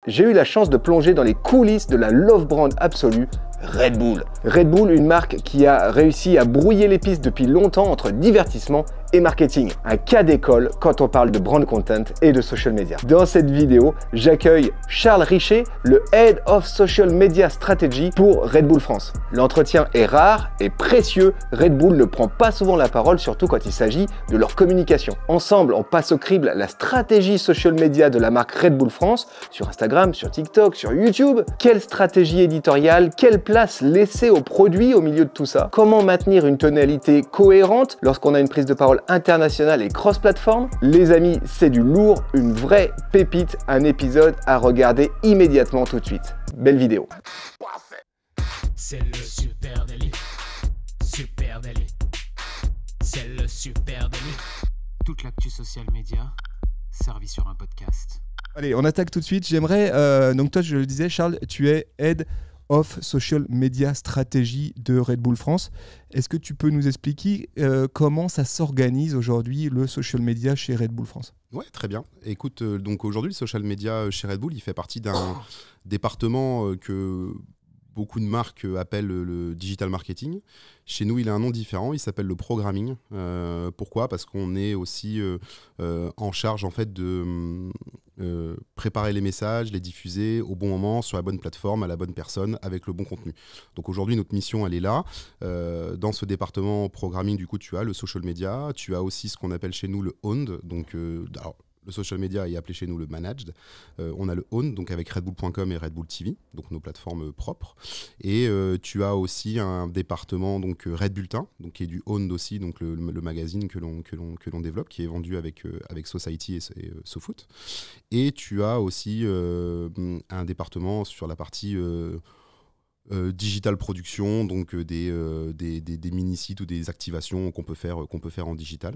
j'ai eu la chance de plonger dans les coulisses de la love brand absolue, Red Bull. Red Bull, une marque qui a réussi à brouiller les pistes depuis longtemps entre divertissement et marketing. Un cas d'école quand on parle de brand content et de social media. Dans cette vidéo, j'accueille Charles Richer, le Head of Social Media Strategy pour Red Bull France. L'entretien est rare et précieux. Red Bull ne prend pas souvent la parole, surtout quand il s'agit de leur communication. Ensemble, on passe au crible la stratégie social media de la marque Red Bull France sur Instagram, sur TikTok, sur YouTube. Quelle stratégie éditoriale, quelle place laisser aux produits au milieu de tout ça? Comment maintenir une tonalité cohérente lorsqu'on a une prise de parole internationale et cross-platform? Les amis, c'est du lourd, une vraie pépite, un épisode à regarder immédiatement tout de suite. Belle vidéo. C'est le super délit. Super délit. C'est le super délit. Toute l'actu social média servie sur un podcast. Allez, on attaque tout de suite. J'aimerais, donc toi je le disais Charles, tu es Head of Social Media Strategy de Red Bull France. Est-ce que tu peux nous expliquer comment ça s'organise aujourd'hui le social media chez Red Bull France? Ouais, très bien. Écoute, donc aujourd'hui le social media chez Red Bull, il fait partie d'un département que beaucoup de marques appellent le digital marketing. Chez nous, il a un nom différent, il s'appelle le programming. Pourquoi ? Parce qu'on est aussi en charge en fait de préparer les messages, les diffuser au bon moment, sur la bonne plateforme, à la bonne personne, avec le bon contenu. Donc aujourd'hui, notre mission, elle est là. Dans ce département programming, du coup, tu as le social media, tu as aussi ce qu'on appelle chez nous le owned. Donc, alors, le social media est appelé chez nous le managed. On a le own, donc avec redbull.com et Red Bull TV, donc nos plateformes propres. Et tu as aussi un département, donc Red Bulletin, donc qui est du owned aussi, donc le magazine que l'on développe, qui est vendu avec Society et SoFoot. Et tu as aussi un département sur la partie digital production, donc des mini-sites ou des activations qu'on peut faire en digital.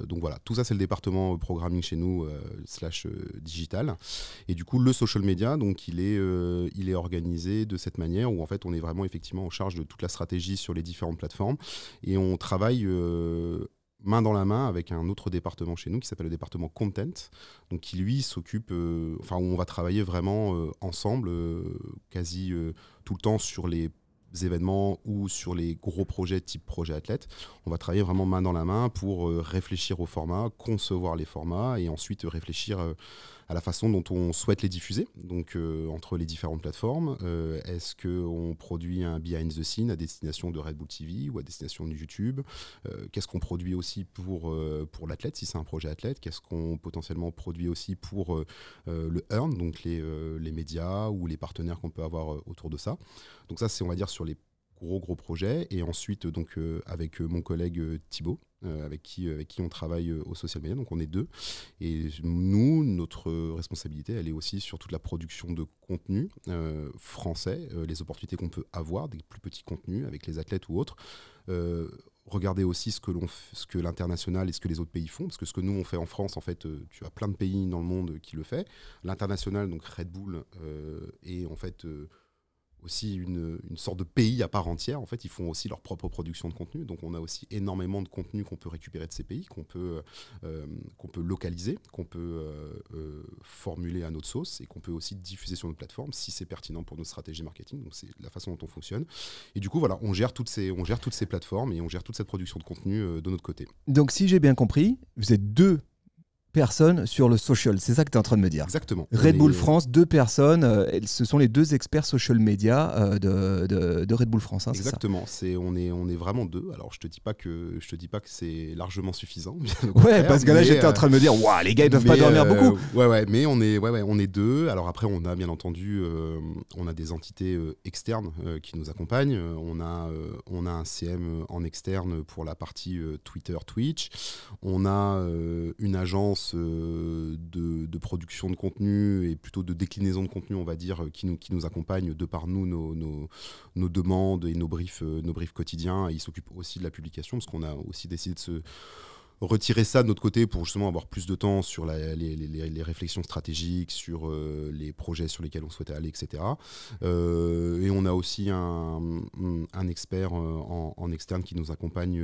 Donc voilà, tout ça c'est le département programming chez nous / digital. Et du coup le social media, donc il est organisé de cette manière où en fait on est vraiment effectivement en charge de toute la stratégie sur les différentes plateformes et on travaille main dans la main avec un autre département chez nous qui s'appelle le département content, donc qui lui s'occupe, où on va travailler vraiment ensemble, quasi tout le temps sur les événements ou sur les gros projets type projet athlète. On va travailler vraiment main dans la main pour réfléchir au format, concevoir les formats et ensuite réfléchir à la façon dont on souhaite les diffuser, donc entre les différentes plateformes. Est-ce qu'on produit un behind the scene à destination de Red Bull TV ou à destination de YouTube? Qu'est-ce qu'on produit aussi pour l'athlète, si c'est un projet athlète? Qu'est-ce qu'on potentiellement produit aussi pour le earn, donc les médias ou les partenaires qu'on peut avoir autour de ça? Donc ça, c'est, on va dire, sur les gros projets. Et ensuite, donc, avec mon collègue Thibaut, avec qui on travaille au social media, donc on est deux. Et nous, notre responsabilité, elle est aussi sur toute la production de contenu français, les opportunités qu'on peut avoir, des plus petits contenus avec les athlètes ou autres. Regarder aussi ce que l'international et ce que les autres pays font, parce que ce que nous on fait en France, en fait, tu as plein de pays dans le monde qui le fait. L'international, donc Red Bull, est en fait aussi une sorte de pays à part entière. En fait, ils font aussi leur propre production de contenu. Donc, on a aussi énormément de contenu qu'on peut récupérer de ces pays, qu'on peut localiser, qu'on peut formuler à notre sauce et qu'on peut aussi diffuser sur notre plateforme si c'est pertinent pour notre stratégie marketing. Donc, c'est la façon dont on fonctionne. Et du coup, voilà, on gère toutes ces plateformes et on gère toute cette production de contenu de notre côté. Donc, si j'ai bien compris, vous êtes deux personnes sur le social, c'est ça que tu es en train de me dire? Exactement. Red Bull France, deux personnes, ce sont les deux experts social media de Red Bull France. Hein, exactement, on est vraiment deux. Alors je te dis pas que c'est largement suffisant. Ouais, parce que là j'étais en train de me dire, waouh, les gars ils doivent pas dormir beaucoup. Mais on est deux. Alors après on a bien entendu, on a des entités externes qui nous accompagnent. On a un CM en externe pour la partie Twitter, Twitch. On a une agence de production de contenu et plutôt de déclinaison de contenu, on va dire, qui nous accompagne de par nous, nos demandes et nos briefs quotidiens. Et ils s'occupent aussi de la publication parce qu'on a aussi décidé retirer ça de notre côté pour justement avoir plus de temps sur les réflexions stratégiques, sur les projets sur lesquels on souhaitait aller, etc. Et on a aussi un expert en externe qui nous accompagne,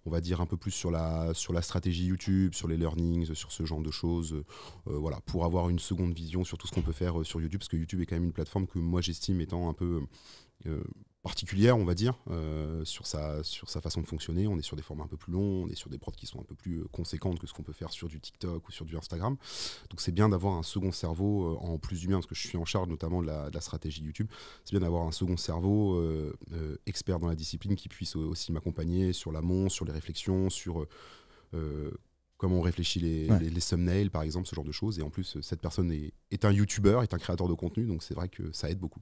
on va dire un peu plus sur la stratégie YouTube, sur les learnings, sur ce genre de choses, voilà, pour avoir une seconde vision sur tout ce qu'on peut faire sur YouTube, parce que YouTube est quand même une plateforme que moi j'estime étant un peu particulière, on va dire, sur sa façon de fonctionner. On est sur des formats un peu plus longs, on est sur des prods qui sont un peu plus conséquentes que ce qu'on peut faire sur du TikTok ou sur du Instagram. Donc c'est bien d'avoir un second cerveau en plus du mien, parce que je suis en charge notamment de la stratégie YouTube. C'est bien d'avoir un second cerveau expert dans la discipline qui puisse aussi m'accompagner sur l'amont, sur les réflexions, sur comment on réfléchit les thumbnails, par exemple, ce genre de choses. Et en plus, cette personne est un YouTuber, est un créateur de contenu, donc c'est vrai que ça aide beaucoup.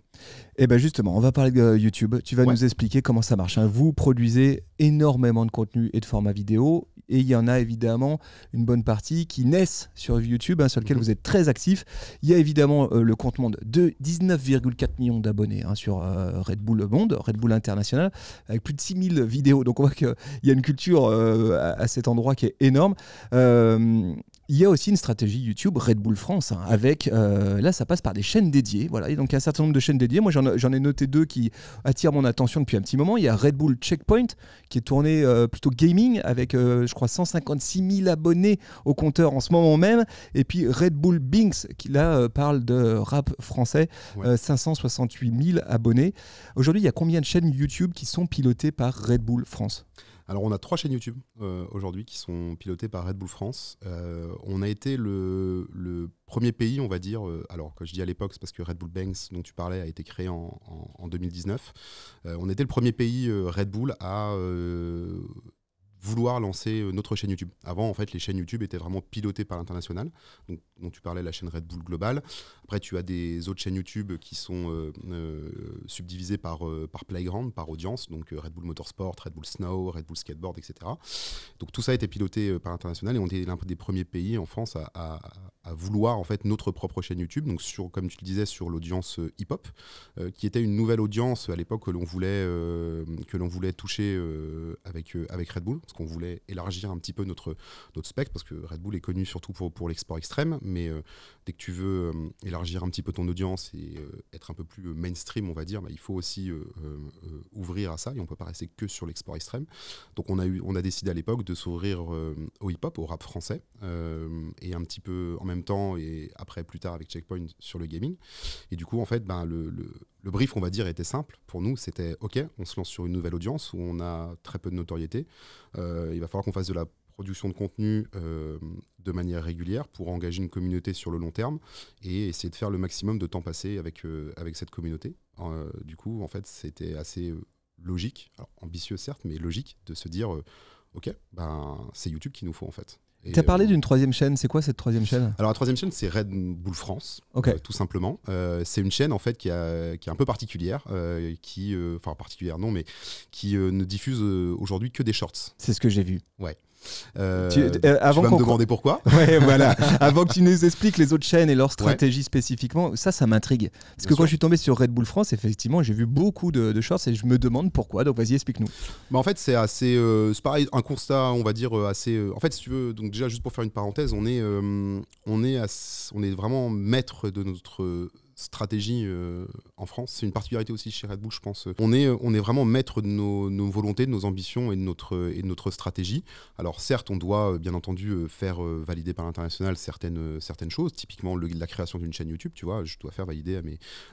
Et bien justement, on va parler de YouTube. Tu vas nous expliquer comment ça marche. Vous produisez énormément de contenu et de formats vidéo, et il y en a évidemment une bonne partie qui naissent sur YouTube, sur lequel vous êtes très actifs. Il y a évidemment le compte monde de 19,4 millions d'abonnés sur Red Bull Monde, Red Bull International, avec plus de 6000 vidéos. Donc on voit qu'il y a une culture à cet endroit qui est énorme. Il y a aussi une stratégie YouTube Red Bull France avec, là ça passe par des chaînes dédiées, voilà, et donc il y a un certain nombre de chaînes dédiées. Moi j'en ai noté 2 qui attirent mon attention depuis un petit moment. Il y a Red Bull Checkpoint qui est tourné plutôt gaming avec je crois 156 000 abonnés au compteur en ce moment même, et puis Red Bull Binks qui là parle de rap français, 568 000 abonnés. Aujourd'hui il y a combien de chaînes YouTube qui sont pilotées par Red Bull France ? Alors on a 3 chaînes YouTube aujourd'hui qui sont pilotées par Red Bull France. On a été le premier pays, on va dire, alors quand je dis à l'époque, c'est parce que Red Bull Banks dont tu parlais a été créé en 2019. On était le premier pays Red Bull à vouloir lancer notre chaîne YouTube. Avant, en fait, les chaînes YouTube étaient vraiment pilotées par l'international, dont tu parlais, la chaîne Red Bull Global. Après, tu as des autres chaînes YouTube qui sont subdivisées par playground, par audience, donc Red Bull Motorsport, Red Bull Snow, Red Bull Skateboard, etc. Donc tout ça a été piloté par l'international, et on était l'un des premiers pays en France à vouloir en fait notre propre chaîne YouTube, donc comme tu le disais, sur l'audience hip-hop, qui était une nouvelle audience à l'époque que l'on voulait toucher avec Red Bull, parce qu'on voulait élargir un petit peu notre spectre, parce que Red Bull est connu surtout pour l'export extrême, mais dès que tu veux élargir un petit peu ton audience et être un peu plus mainstream, on va dire, il faut aussi ouvrir à ça, et on ne peut pas rester que sur l'export extrême. Donc on a décidé à l'époque de s'ouvrir au hip-hop, au rap français, et un petit peu en même temps, et après plus tard avec Checkpoint sur le gaming. Et du coup, en fait, le brief, on va dire, était simple pour nous. C'était OK, on se lance sur une nouvelle audience où on a très peu de notoriété. Il va falloir qu'on fasse de la production de contenu de manière régulière pour engager une communauté sur le long terme et essayer de faire le maximum de temps passé avec cette communauté. Du coup, en fait, c'était assez logique, alors ambitieux certes, mais logique de se dire OK, c'est YouTube qu'il nous faut en fait. Tu as parlé d'une 3e chaîne, c'est quoi cette 3e chaîne ? Alors la 3e chaîne, c'est Red Bull France, tout simplement. C'est une chaîne en fait qui est un peu particulière, enfin particulière non, mais qui ne diffuse aujourd'hui que des shorts. C'est ce que j'ai vu. Ouais. Avant tu vas me demander pourquoi. Ouais, voilà. Avant que tu nous expliques les autres chaînes et leur stratégie spécifiquement, ça m'intrigue. Parce que quand je suis tombé sur Red Bull France, effectivement, j'ai vu beaucoup de shorts et je me demande pourquoi. Donc vas-y, explique-nous. En fait, c'est assez, c'est pareil, un constat, on va dire assez. En fait, si tu veux, donc déjà juste pour faire une parenthèse, on est vraiment maître de notre stratégie en France. C'est une particularité aussi chez Red Bull, je pense. On est vraiment maître de nos volontés, de nos ambitions et de notre stratégie. Alors certes, on doit bien entendu faire valider par l'international certaines choses. Typiquement la création d'une chaîne YouTube, tu vois, je dois faire valider à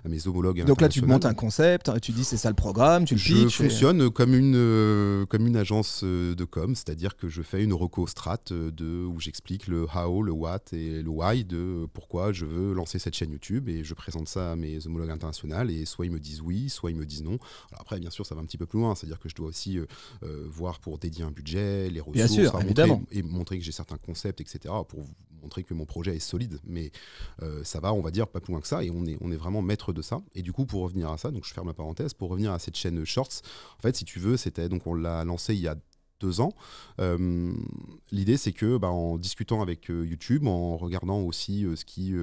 mes homologues. Donc là, tu montes un concept, tu dis c'est ça le programme, tu le pitches. Je fonctionne comme une agence de com, c'est-à-dire que je fais une reco strat où j'explique le how, le what et le why de pourquoi je veux lancer cette chaîne YouTube, et je présente ça à mes homologues internationaux, et soit ils me disent oui, soit ils me disent non. Alors après, bien sûr, ça va un petit peu plus loin, c'est-à-dire que je dois aussi voir pour dédier un budget, les ressources, bien sûr, évidemment. montrer que j'ai certains concepts, etc., pour montrer que mon projet est solide. Mais ça va, on va dire, pas plus loin que ça, et on est vraiment maître de ça. Et du coup, pour revenir à ça, donc je ferme la parenthèse, pour revenir à cette chaîne Shorts, en fait, si tu veux, donc on l'a lancé il y a 2 ans. L'idée, c'est que en discutant avec YouTube, en regardant aussi ce qui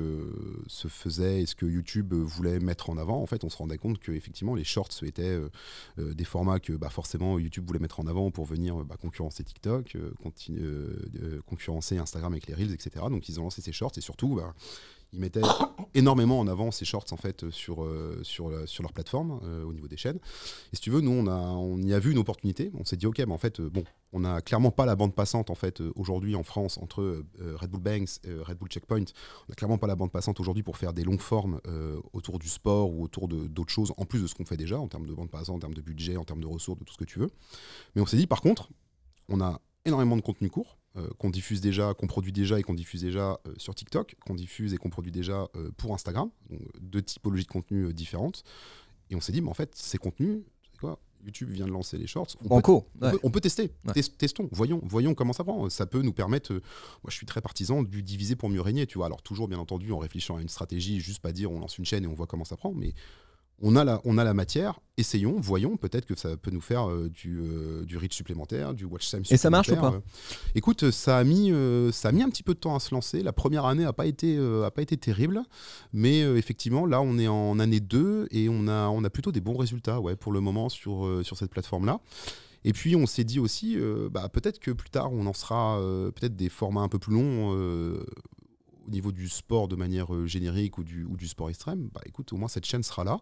se faisait et ce que YouTube voulait mettre en avant, en fait, on se rendait compte qu'effectivement, les shorts étaient des formats que forcément YouTube voulait mettre en avant pour venir concurrencer TikTok, concurrencer Instagram avec les Reels, etc. Donc, ils ont lancé ces shorts et surtout, ils mettaient énormément en avant ces shorts en fait sur leur plateforme au niveau des chaînes. Et si tu veux, nous on y a vu une opportunité. On s'est dit ok, mais en fait on n'a clairement pas la bande passante en fait aujourd'hui en France entre Red Bull Banks, Red Bull Checkpoint. On n'a clairement pas la bande passante aujourd'hui pour faire des longues formes autour du sport ou autour d'autres choses en plus de ce qu'on fait déjà en termes de bande passante, en termes de budget, en termes de ressources, de tout ce que tu veux. Mais on s'est dit par contre, on a énormément de contenu court qu'on diffuse déjà, qu'on produit déjà et qu'on diffuse déjà sur TikTok, qu'on diffuse et qu'on produit déjà pour Instagram, donc 2 typologies de contenu différentes. Et on s'est dit, mais en fait, ces contenus, c'est quoi ? YouTube vient de lancer les shorts. On peut tester. Ouais. Testons. Voyons comment ça prend. Ça peut nous permettre. Moi, je suis très partisan du diviser pour mieux régner. Tu vois. Alors, toujours, bien entendu, en réfléchissant à une stratégie, juste pas dire on lance une chaîne et on voit comment ça prend. Mais on a la matière, essayons, voyons, peut-être que ça peut nous faire du reach supplémentaire, du watch time supplémentaire. Et ça marche ou pas ? Écoute, ça a mis un petit peu de temps à se lancer. La première année n'a pas été terrible, mais effectivement, là, on est en année 2 et on a plutôt des bons résultats pour le moment sur cette plateforme-là. Et puis, on s'est dit aussi, peut-être que plus tard, on en sera peut-être des formats un peu plus longs au niveau du sport de manière générique ou du sport extrême. Écoute, au moins cette chaîne sera là.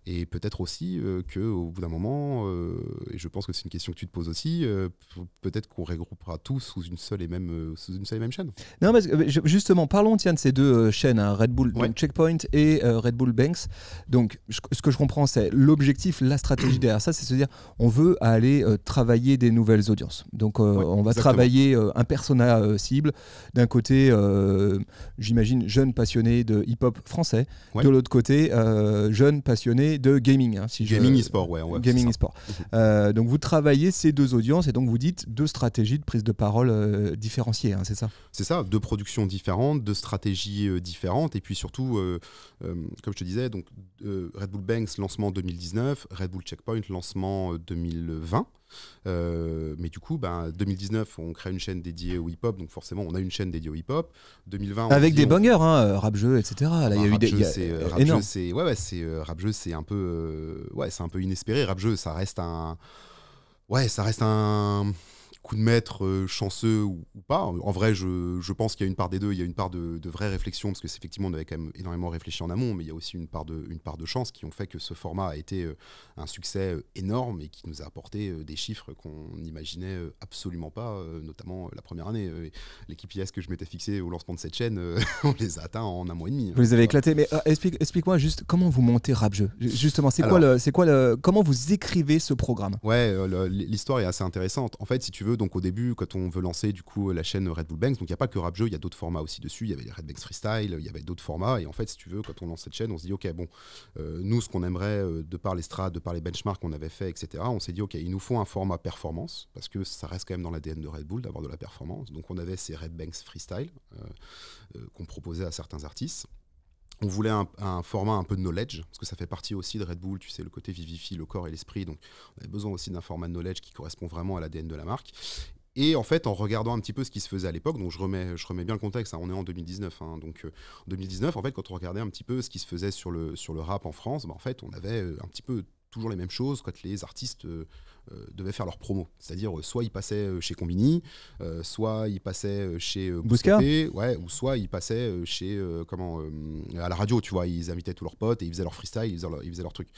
Et peut-être aussi qu'au bout d'un moment, et je pense que c'est une question que tu te poses aussi, peut-être qu'on regroupera tout sous une seule et même chaîne. Non, parce que justement, parlons de ces 2 chaînes, Red Bull Checkpoint et Red Bull Banks. Donc, ce que je comprends, c'est l'objectif, la stratégie derrière ça, c'est de se dire, on veut aller travailler des nouvelles audiences. Donc, on va travailler un persona cible. D'un côté, j'imagine, jeunes passionnés de hip-hop français. De l'autre côté, jeunes passionnés de gaming. Gaming e-sport, gaming e-sport. Donc vous travaillez ces 2 audiences et donc vous dites 2 stratégies de prise de parole différenciées, c'est ça ? C'est ça, 2 productions différentes, 2 stratégies différentes et puis surtout, comme je te disais, donc, Red Bull Banks, lancement 2019, Red Bull Checkpoint, lancement 2020. Mais du coup, 2019, on crée une chaîne dédiée au hip-hop, donc forcément, on a une chaîne dédiée au hip-hop. 2020, avec des bangers, rap-jeu, etc. Là, il y a eu des rap-jeu, c'est un peu, c'est un peu inespéré. Rap-jeu, ça reste un coup de maître chanceux ou pas. En vrai, je pense qu'il y a une part des deux. Il y a une part de vraie réflexion, parce que effectivement, on avait quand même énormément réfléchi en amont, mais il y a aussi une part de chance qui ont fait que ce format a été un succès énorme et qui nous a apporté des chiffres qu'on n'imaginait absolument pas, notamment la première année. Les KPIs que je m'étais fixé au lancement de cette chaîne, on les a atteints en 1 mois et demi. Vous les avez éclatés, mais explique-moi juste comment vous montez Rap-Jeu. Justement, comment vous écrivez ce programme ? Ouais, l'histoire est assez intéressante. En fait, si tu veux, donc au début, quand on veut lancer du coup la chaîne Red Bull Banks, donc il n'y a pas que Rap-Jeu, il y a d'autres formats aussi dessus. Il y avait les Red Banks Freestyle, il y avait d'autres formats. Et en fait, si tu veux, quand on lance cette chaîne, on se dit ok, bon, nous, ce qu'on aimerait, de par les strats, de par les benchmarks qu'on avait fait, etc., on s'est dit ok, il nous faut un format performance, parce que ça reste quand même dans l'ADN de Red Bull d'avoir de la performance. Donc on avait ces Red Banks Freestyle qu'on proposait à certains artistes. On voulait un format un peu de knowledge, parce que ça fait partie aussi de Red Bull, tu sais, le côté vivifie le corps et l'esprit, donc on avait besoin aussi d'un format de knowledge qui correspond vraiment à l'ADN de la marque. Et en fait, en regardant un petit peu ce qui se faisait à l'époque, donc je remets bien le contexte, on est en 2019, donc en 2019, en fait, quand on regardait un petit peu ce qui se faisait sur le rap en France, en fait, on avait un petit peu toujours les mêmes choses quand les artistes devaient faire leur promo. C'est-à-dire, soit ils passaient chez Combini, soit ils passaient chez Bouscapé, ou soit ils passaient chez à la radio, tu vois, ils invitaient tous leurs potes et ils faisaient leur freestyle, ils faisaient leur truc.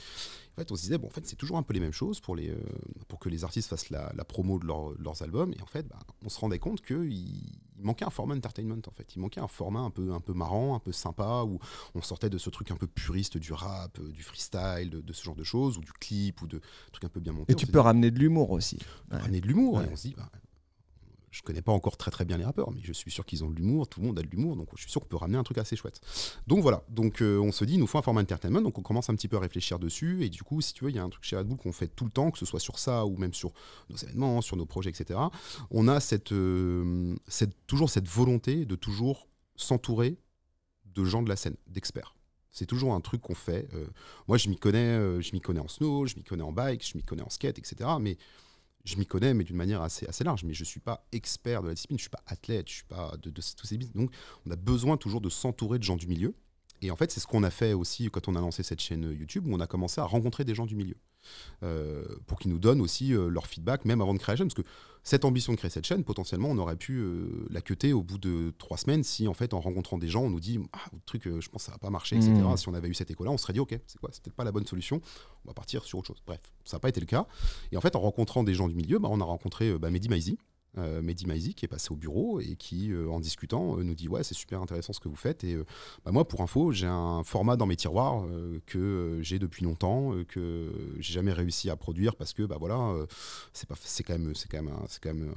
En fait, on se disait, en fait, c'est toujours un peu les mêmes choses pour que les artistes fassent la promo de leurs albums. Et en fait, on se rendait compte qu'il manquait un format entertainment, en fait. Il manquait un format un peu marrant, un peu sympa, où on sortait de ce truc un peu puriste du rap, du freestyle, de ce genre de choses, ou du clip, ou de trucs un peu bien montés. Et tu peux ramener de l'humour aussi. Ramener de l'humour, et on se dit... je connais pas encore très très bien les rappeurs, mais je suis sûr qu'ils ont de l'humour, tout le monde a de l'humour, donc je suis sûr qu'on peut ramener un truc assez chouette. Donc voilà, on se dit, il nous faut un format entertainment, donc on commence un petit peu à réfléchir dessus, et du coup, si tu veux, il y a un truc chez Red Bull qu'on fait tout le temps, que ce soit sur ça, ou même sur nos événements, sur nos projets, etc. On a toujours cette volonté de toujours s'entourer de gens de la scène, d'experts. C'est toujours un truc qu'on fait. Moi, je m'y connais en snow, je m'y connais en bike, je m'y connais en skate, etc. Mais je m'y connais, mais d'une manière assez large. Mais je ne suis pas expert de la discipline, je ne suis pas athlète, je ne suis pas de tous ces business. Donc, on a besoin toujours de s'entourer de gens du milieu. Et en fait, c'est ce qu'on a fait aussi quand on a lancé cette chaîne YouTube, où on a commencé à rencontrer des gens du milieu pour qu'ils nous donnent aussi leur feedback, même avant de créer la chaîne. Parce que cette ambition de créer cette chaîne, potentiellement, on aurait pu la cutter au bout de 3 semaines si, en fait, en rencontrant des gens, on nous dit « Ah, le truc, je pense que ça va pas marcher, etc. » Si on avait eu cet écho-là, on se serait dit « Ok, c'est quoi ? C'est peut-être pas la bonne solution, on va partir sur autre chose. » Bref, ça n'a pas été le cas. Et en fait, en rencontrant des gens du milieu, on a rencontré Mehdi Maizi qui est passé au bureau et qui, en discutant, nous dit ouais, c'est super intéressant ce que vous faites. Et moi, pour info, j'ai un format dans mes tiroirs que j'ai depuis longtemps, que j'ai jamais réussi à produire parce que c'est quand même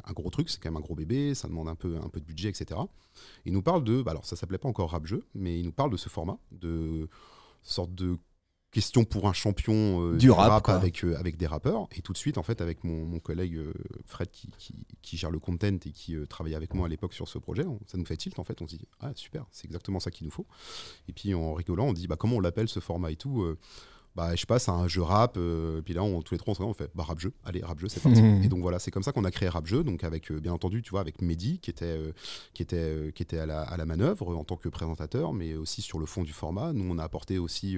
un gros truc, c'est quand même un gros bébé, ça demande un peu de budget, etc. Il nous parle de, alors ça s'appelait pas encore Rap-Jeu, mais il nous parle de ce format, de sorte de question pour un champion du rap avec des rappeurs. Et tout de suite, en fait, avec mon collègue Fred qui gère le content et qui travaillait avec moi à l'époque sur ce projet, ça nous fait tilt, en fait. On se dit, ah super, c'est exactement ça qu'il nous faut. Et puis en rigolant, on dit, comment on l'appelle ce format et tout je sais pas, c'est un jeu rap, puis là, tous les trois, on fait rap-jeu, allez, rap-jeu, c'est parti. Et donc voilà, c'est comme ça qu'on a créé rap-jeu, donc avec, bien entendu, tu vois, avec Mehdi, qui était à la manœuvre en tant que présentateur, mais aussi sur le fond du format. Nous, on a apporté aussi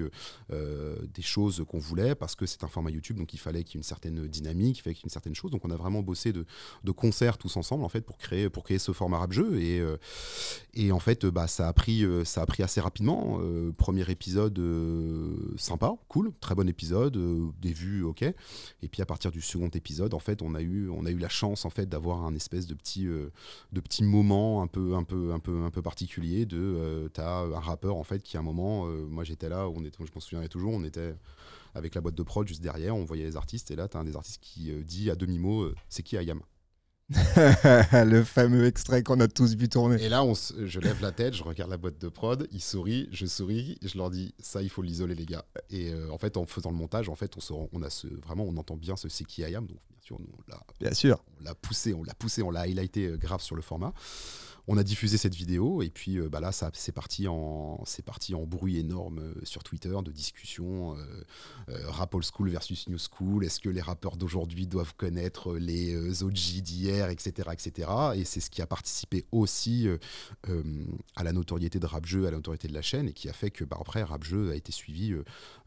des choses qu'on voulait, parce que c'est un format YouTube, donc il fallait qu'il y ait une certaine dynamique, il fallait qu'il y ait une certaine chose, donc on a vraiment bossé de concert tous ensemble, en fait, pour créer ce format rap-jeu, et en fait, ça a pris assez rapidement. Premier épisode sympa, cool, très bon épisode, des vues, ok. Et puis à partir du second épisode, en fait, on a eu la chance, en fait, d'avoir un espèce de petit moment un peu particulier t'as un rappeur, en fait, qui à un moment, moi j'étais là, je m'en souviendrai toujours, on était avec la boîte de prod juste derrière, on voyait les artistes, et là t'as un des artistes qui dit à demi-mot, c'est qui IAM? Le fameux extrait qu'on a tous vu tourner. Et là, je lève la tête, je regarde la boîte de prod, ils sourient, je souris, et je leur dis ça, il faut l'isoler, les gars. Et en fait, en faisant le montage, en fait, on entend bien ce c'est qui I am. Donc bien sûr, nous on l'a poussé, on l'a highlighté grave sur le format. On a diffusé cette vidéo et puis là, c'est parti en bruit énorme sur Twitter, de discussions. Rap old school versus new school. Est-ce que les rappeurs d'aujourd'hui doivent connaître les OG d'hier, etc., etc. Et c'est ce qui a participé aussi à la notoriété de Rap-Jeu, à la notoriété de la chaîne, et qui a fait que après, Rap-Jeu a été suivi.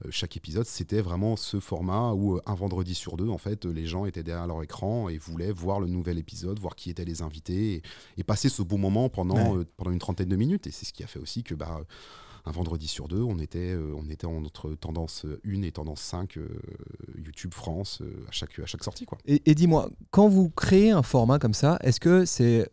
Chaque épisode, c'était vraiment ce format où un vendredi sur 2, en fait, les gens étaient derrière leur écran et voulaient voir le nouvel épisode, voir qui étaient les invités et passer ce beau moment pendant une trentaine de minutes. Et c'est ce qui a fait aussi que un vendredi sur 2, on était en notre tendance 1 et tendance 5 YouTube France à chaque sortie, quoi. Et dis-moi, quand vous créez un format comme ça, est-ce que c'est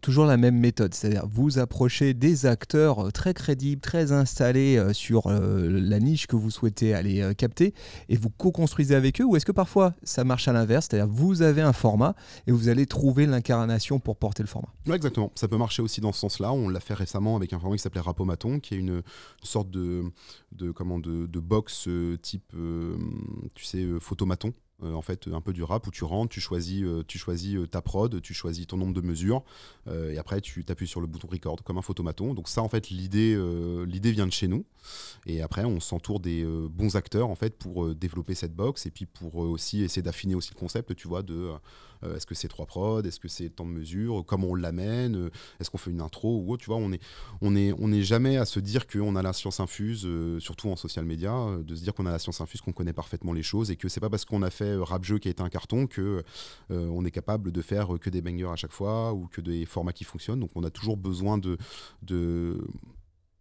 toujours la même méthode? C'est-à-dire vous approchez des acteurs très crédibles, très installés sur la niche que vous souhaitez aller capter, et vous co-construisez avec eux, ou est-ce que parfois ça marche à l'inverse, c'est-à-dire vous avez un format et vous allez trouver l'incarnation pour porter le format? Ouais, exactement, ça peut marcher aussi dans ce sens-là. On l'a fait récemment avec un format qui s'appelait Rapomaton, qui est une sorte de box type photomaton. En fait, un peu du rap où tu rentres, tu choisis ta prod, tu choisis ton nombre de mesures, et après tu t'appuies sur le bouton record comme un photomaton. Donc ça, en fait, l'idée vient de chez nous, et après on s'entoure des bons acteurs, en fait, pour développer cette box, et puis pour aussi essayer d'affiner aussi le concept, tu vois, de est-ce que c'est 3 prods, est-ce que c'est tant de mesures, comment on l'amène, est-ce qu'on fait une intro ou autre, tu vois. On est jamais à se dire qu'on a la science infuse, surtout en social media, de se dire qu'on a la science infuse, qu'on connaît parfaitement les choses, et que c'est pas parce qu'on a fait Rap-Jeu qui a été un carton que on est capable de faire que des bangers à chaque fois ou que des formats qui fonctionnent. Donc on a toujours besoin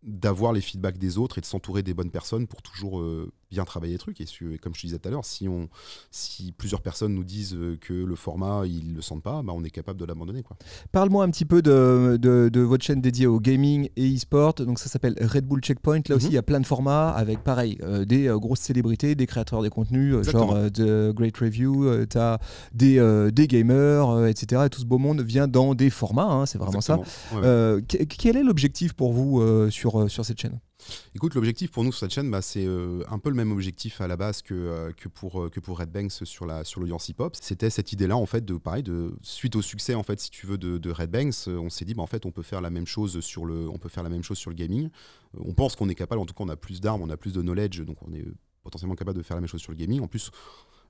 d'avoir les feedbacks des autres et de s'entourer des bonnes personnes pour toujours bien travailler les trucs. Et comme je te disais tout à l'heure, si plusieurs personnes nous disent que le format, ils le sentent pas, on est capable de l'abandonner, quoi. Parle-moi un petit peu de votre chaîne dédiée au gaming et e-sport. Donc ça s'appelle Red Bull Checkpoint. Là aussi, il y a plein de formats avec, pareil, des grosses célébrités, des créateurs des contenus, genre The Great Review, tu as des gamers, etc. Et tout ce beau monde vient dans des formats, hein, c'est vraiment exactement ça. Ouais. Quel est l'objectif pour vous sur cette chaîne ? Écoute, l'objectif pour nous sur cette chaîne, c'est un peu le même objectif à la base que pour Red Banks sur l'audience hip-hop. C'était cette idée-là, en fait, suite au succès, en fait, si tu veux, de Red Banks, on s'est dit, en fait, on peut faire la même chose sur le gaming. On pense qu'on est capable, en tout cas, on a plus d'armes, on a plus de knowledge, donc on est potentiellement capable de faire la même chose sur le gaming. En plus,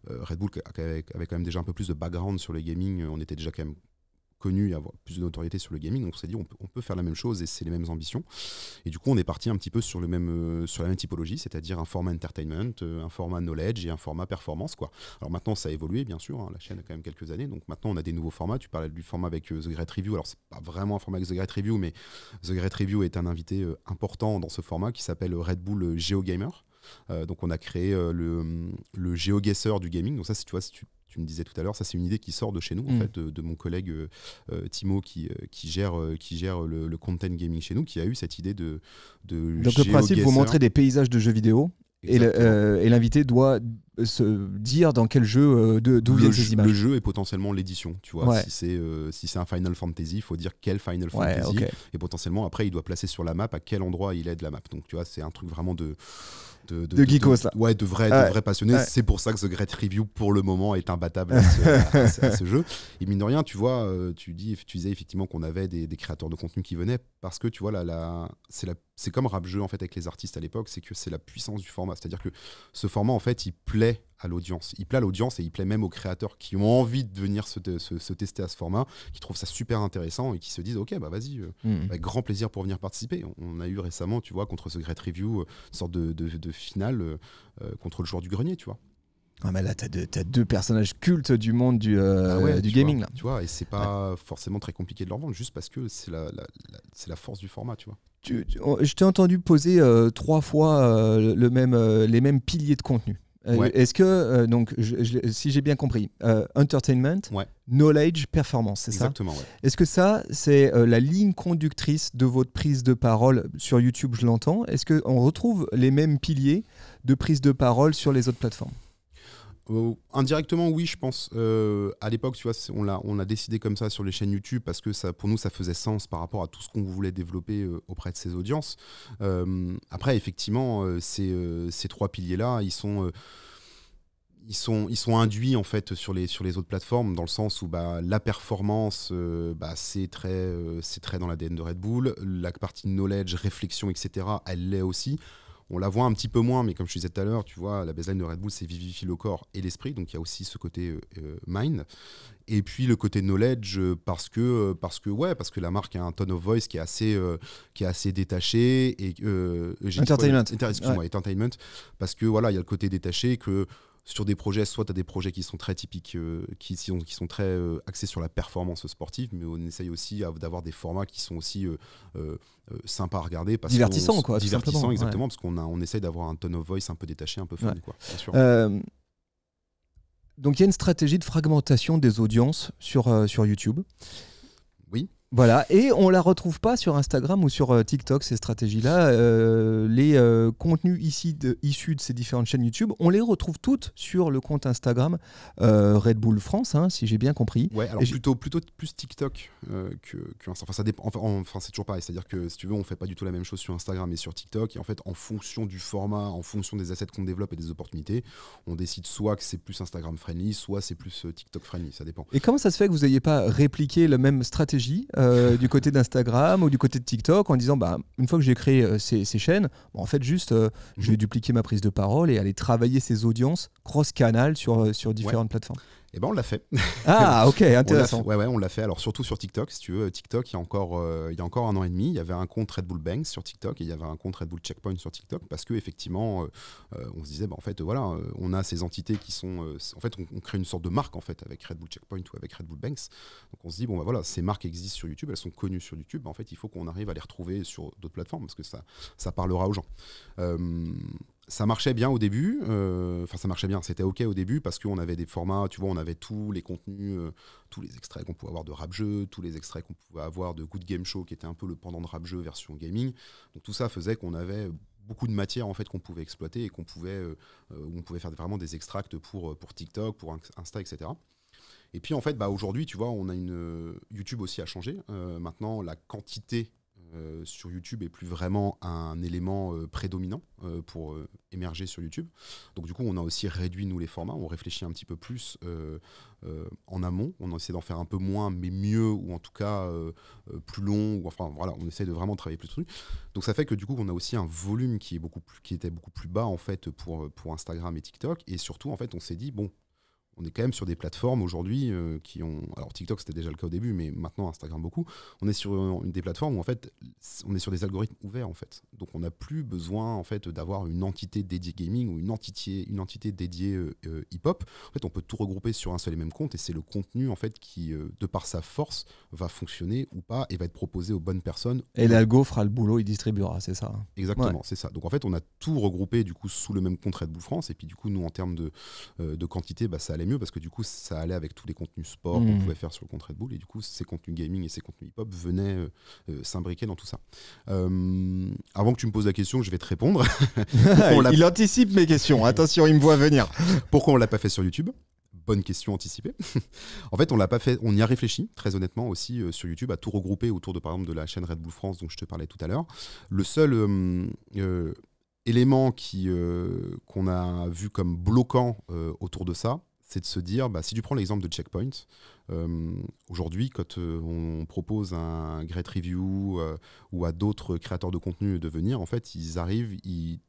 Red Bull avait quand même déjà un peu plus de background sur le gaming, on était déjà quand même connu et avoir plus de notoriété sur le gaming, donc on s'est dit on peut faire la même chose et c'est les mêmes ambitions. Et du coup on est parti un petit peu sur la même typologie, c'est-à-dire un format entertainment, un format knowledge et un format performance, quoi. Alors maintenant ça a évolué bien sûr, hein, la chaîne a quand même quelques années, donc maintenant on a des nouveaux formats. Tu parlais du format avec The Great Review, alors c'est pas vraiment un format avec The Great Review, mais The Great Review est un invité important dans ce format qui s'appelle Red Bull GeoGamer. Donc on a créé le GeoGuessr du gaming, donc ça tu vois, si tu me disais tout à l'heure, ça c'est une idée qui sort de chez nous, en fait, de mon collègue Timo qui gère le content gaming chez nous, qui a eu cette idée de Donc le principe, vous montrez des paysages de jeux vidéo et l'invité doit se dire dans quel jeu, d'où viennent ces images. Le jeu est potentiellement l'édition, tu vois. Ouais. Si c'est un Final Fantasy, il faut dire quel Final Fantasy, okay. Et potentiellement après il doit placer sur la map à quel endroit il est de la map. Donc tu vois, c'est un truc vraiment de geekos là. Ouais, de vrais passionnés. Ouais. C'est pour ça que The Great Review pour le moment est imbattable à ce jeu. Et mine de rien, tu vois, tu disais effectivement qu'on avait des créateurs de contenu qui venaient parce que tu vois c'est comme rap jeu en fait avec les artistes à l'époque, c'est que c'est la puissance du format. C'est-à-dire que ce format en fait il plaît à l'audience. Il plaît à l'audience et il plaît même aux créateurs qui ont envie de venir se tester à ce format, qui trouvent ça super intéressant et qui se disent ok bah vas-y, avec grand plaisir pour venir participer. On a eu récemment, tu vois, contre ce Great Review, une sorte de finale contre le joueur du grenier, tu vois. Ah mais là t'as deux personnages cultes du monde du gaming vois, là. Tu vois, et c'est pas forcément très compliqué de leur vendre, juste parce que c'est la force du format, tu vois. Je t'ai entendu poser 3 fois les mêmes piliers de contenu. Ouais. Est-ce que, donc, si j'ai bien compris, entertainment, Ouais. knowledge, performance, c'est ça ? Exactement, ouais. Est-ce que ça, c'est la ligne conductrice de votre prise de parole sur YouTube, je l'entends ? Est-ce qu'on retrouve les mêmes piliers de prise de parole sur les autres plateformes ? Indirectement, oui, je pense. À l'époque, tu vois, on a décidé comme ça sur les chaînes YouTube parce que ça, pour nous, ça faisait sens par rapport à tout ce qu'on voulait développer auprès de ces audiences. Après, effectivement, ces 3 piliers-là, ils sont induits en fait sur les autres plateformes, dans le sens où la performance, c'est très dans l'ADN de Red Bull. La partie knowledge, réflexion, etc., elle l'est aussi. On la voit un petit peu moins, mais comme je disais tout à l'heure, tu vois, la baseline de Red Bull, c'est vivifier le corps et l'esprit, donc il y a aussi ce côté mind. Et puis le côté knowledge, parce que la marque a un tone of voice qui est assez détaché. Et, entertainment. Excuse-moi, entertainment, parce que voilà, il y a le côté détaché que sur des projets, soit tu as des projets qui sont très typiques, qui sont très axés sur la performance sportive, mais on essaye aussi d'avoir des formats qui sont aussi sympas à regarder. Divertissants, quoi. Divertissants, exactement, parce qu'on essaye d'avoir un tone of voice un peu détaché, un peu fun, quoi, bien sûr. Donc il y a une stratégie de fragmentation des audiences sur YouTube. Oui. Voilà, et on la retrouve pas sur Instagram ou sur TikTok, ces stratégies-là. Les contenus issus de ces différentes chaînes YouTube, on les retrouve toutes sur le compte Instagram Red Bull France, hein, si j'ai bien compris. Ouais, alors plutôt plus TikTok que Insta. Enfin, ça dépend. Enfin, c'est toujours pareil. C'est-à-dire que si tu veux, on fait pas du tout la même chose sur Instagram et sur TikTok. Et en fait, en fonction du format, en fonction des assets qu'on développe et des opportunités, on décide soit que c'est plus Instagram friendly, soit c'est plus TikTok friendly. Ça dépend. Et comment ça se fait que vous n'ayez pas répliqué la même stratégie du côté d'Instagram ou du côté de TikTok en disant une fois que j'ai créé ces chaînes, en fait juste je vais dupliquer ma prise de parole et aller travailler ces audiences cross-canal sur différentes plateformes. Eh ben on l'a fait. Ah ok, intéressant. On l'a fait. Alors surtout sur TikTok, si tu veux. TikTok, il y a encore 1 an et demi, il y avait un compte Red Bull Banks sur TikTok et il y avait un compte Red Bull Checkpoint sur TikTok parce que effectivement, on se disait, en fait, voilà, on a ces entités qui sont, en fait, on crée une sorte de marque en fait avec Red Bull Checkpoint ou avec Red Bull Banks. Donc on se dit, voilà, ces marques existent sur YouTube, elles sont connues sur YouTube. En fait, il faut qu'on arrive à les retrouver sur d'autres plateformes parce que ça parlera aux gens. Ça marchait bien au début, ça marchait bien, c'était ok au début parce qu'on avait des formats, tu vois, on avait tous les contenus, tous les extraits qu'on pouvait avoir de rap jeu, tous les extraits qu'on pouvait avoir de Good Game Show qui était un peu le pendant de rap jeu version gaming. Donc tout ça faisait qu'on avait beaucoup de matière en fait qu'on pouvait exploiter et qu'on pouvait, on pouvait faire vraiment des extracts pour TikTok, pour Insta, etc. Et puis en fait, aujourd'hui, tu vois, on a YouTube aussi a changé. Maintenant, la quantité sur YouTube est plus vraiment un élément prédominant pour émerger sur YouTube. Donc du coup, on a aussi réduit nous les formats, on réfléchit un petit peu plus en amont, on essaie d'en faire un peu moins mais mieux, ou en tout cas plus long, ou enfin voilà, on essaie de vraiment travailler plus de trucs. Donc ça fait que du coup, on a aussi un volume qui était beaucoup plus bas en fait pour Instagram et TikTok, et surtout en fait, on s'est dit On est quand même sur des plateformes aujourd'hui qui ont... Alors TikTok c'était déjà le cas au début, mais maintenant Instagram beaucoup. On est sur des plateformes où en fait on est sur des algorithmes ouverts en fait. Donc on n'a plus besoin en fait d'avoir une entité dédiée gaming ou une entité dédiée hip-hop. En fait on peut tout regrouper sur un seul et même compte et c'est le contenu en fait qui de par sa force va fonctionner ou pas et va être proposé aux bonnes personnes. Et l'algo fera le boulot, il distribuera, c'est ça. Exactement, c'est ça. Donc en fait on a tout regroupé du coup sous le même compte Red Bull France et puis du coup nous en termes de quantité ça allait mieux parce que du coup ça allait avec tous les contenus sport qu'on pouvait faire sur le compte Red Bull et du coup ces contenus gaming et ces contenus hip-hop venaient s'imbriquer dans tout ça. Avant que tu me poses la question, je vais te répondre. Il anticipe mes questions, attention, il me voit venir. Pourquoi on l'a pas fait sur YouTube ? Bonne question anticipée. En fait, on l'a pas fait, on y a réfléchi très honnêtement aussi sur YouTube à tout regrouper autour de par exemple de la chaîne Red Bull France dont je te parlais tout à l'heure. Le seul élément qu'on a vu comme bloquant autour de ça, c'est de se dire, si tu prends l'exemple de Checkpoint, aujourd'hui, quand on propose un Great Review ou à d'autres créateurs de contenu de venir, en fait, ils arrivent,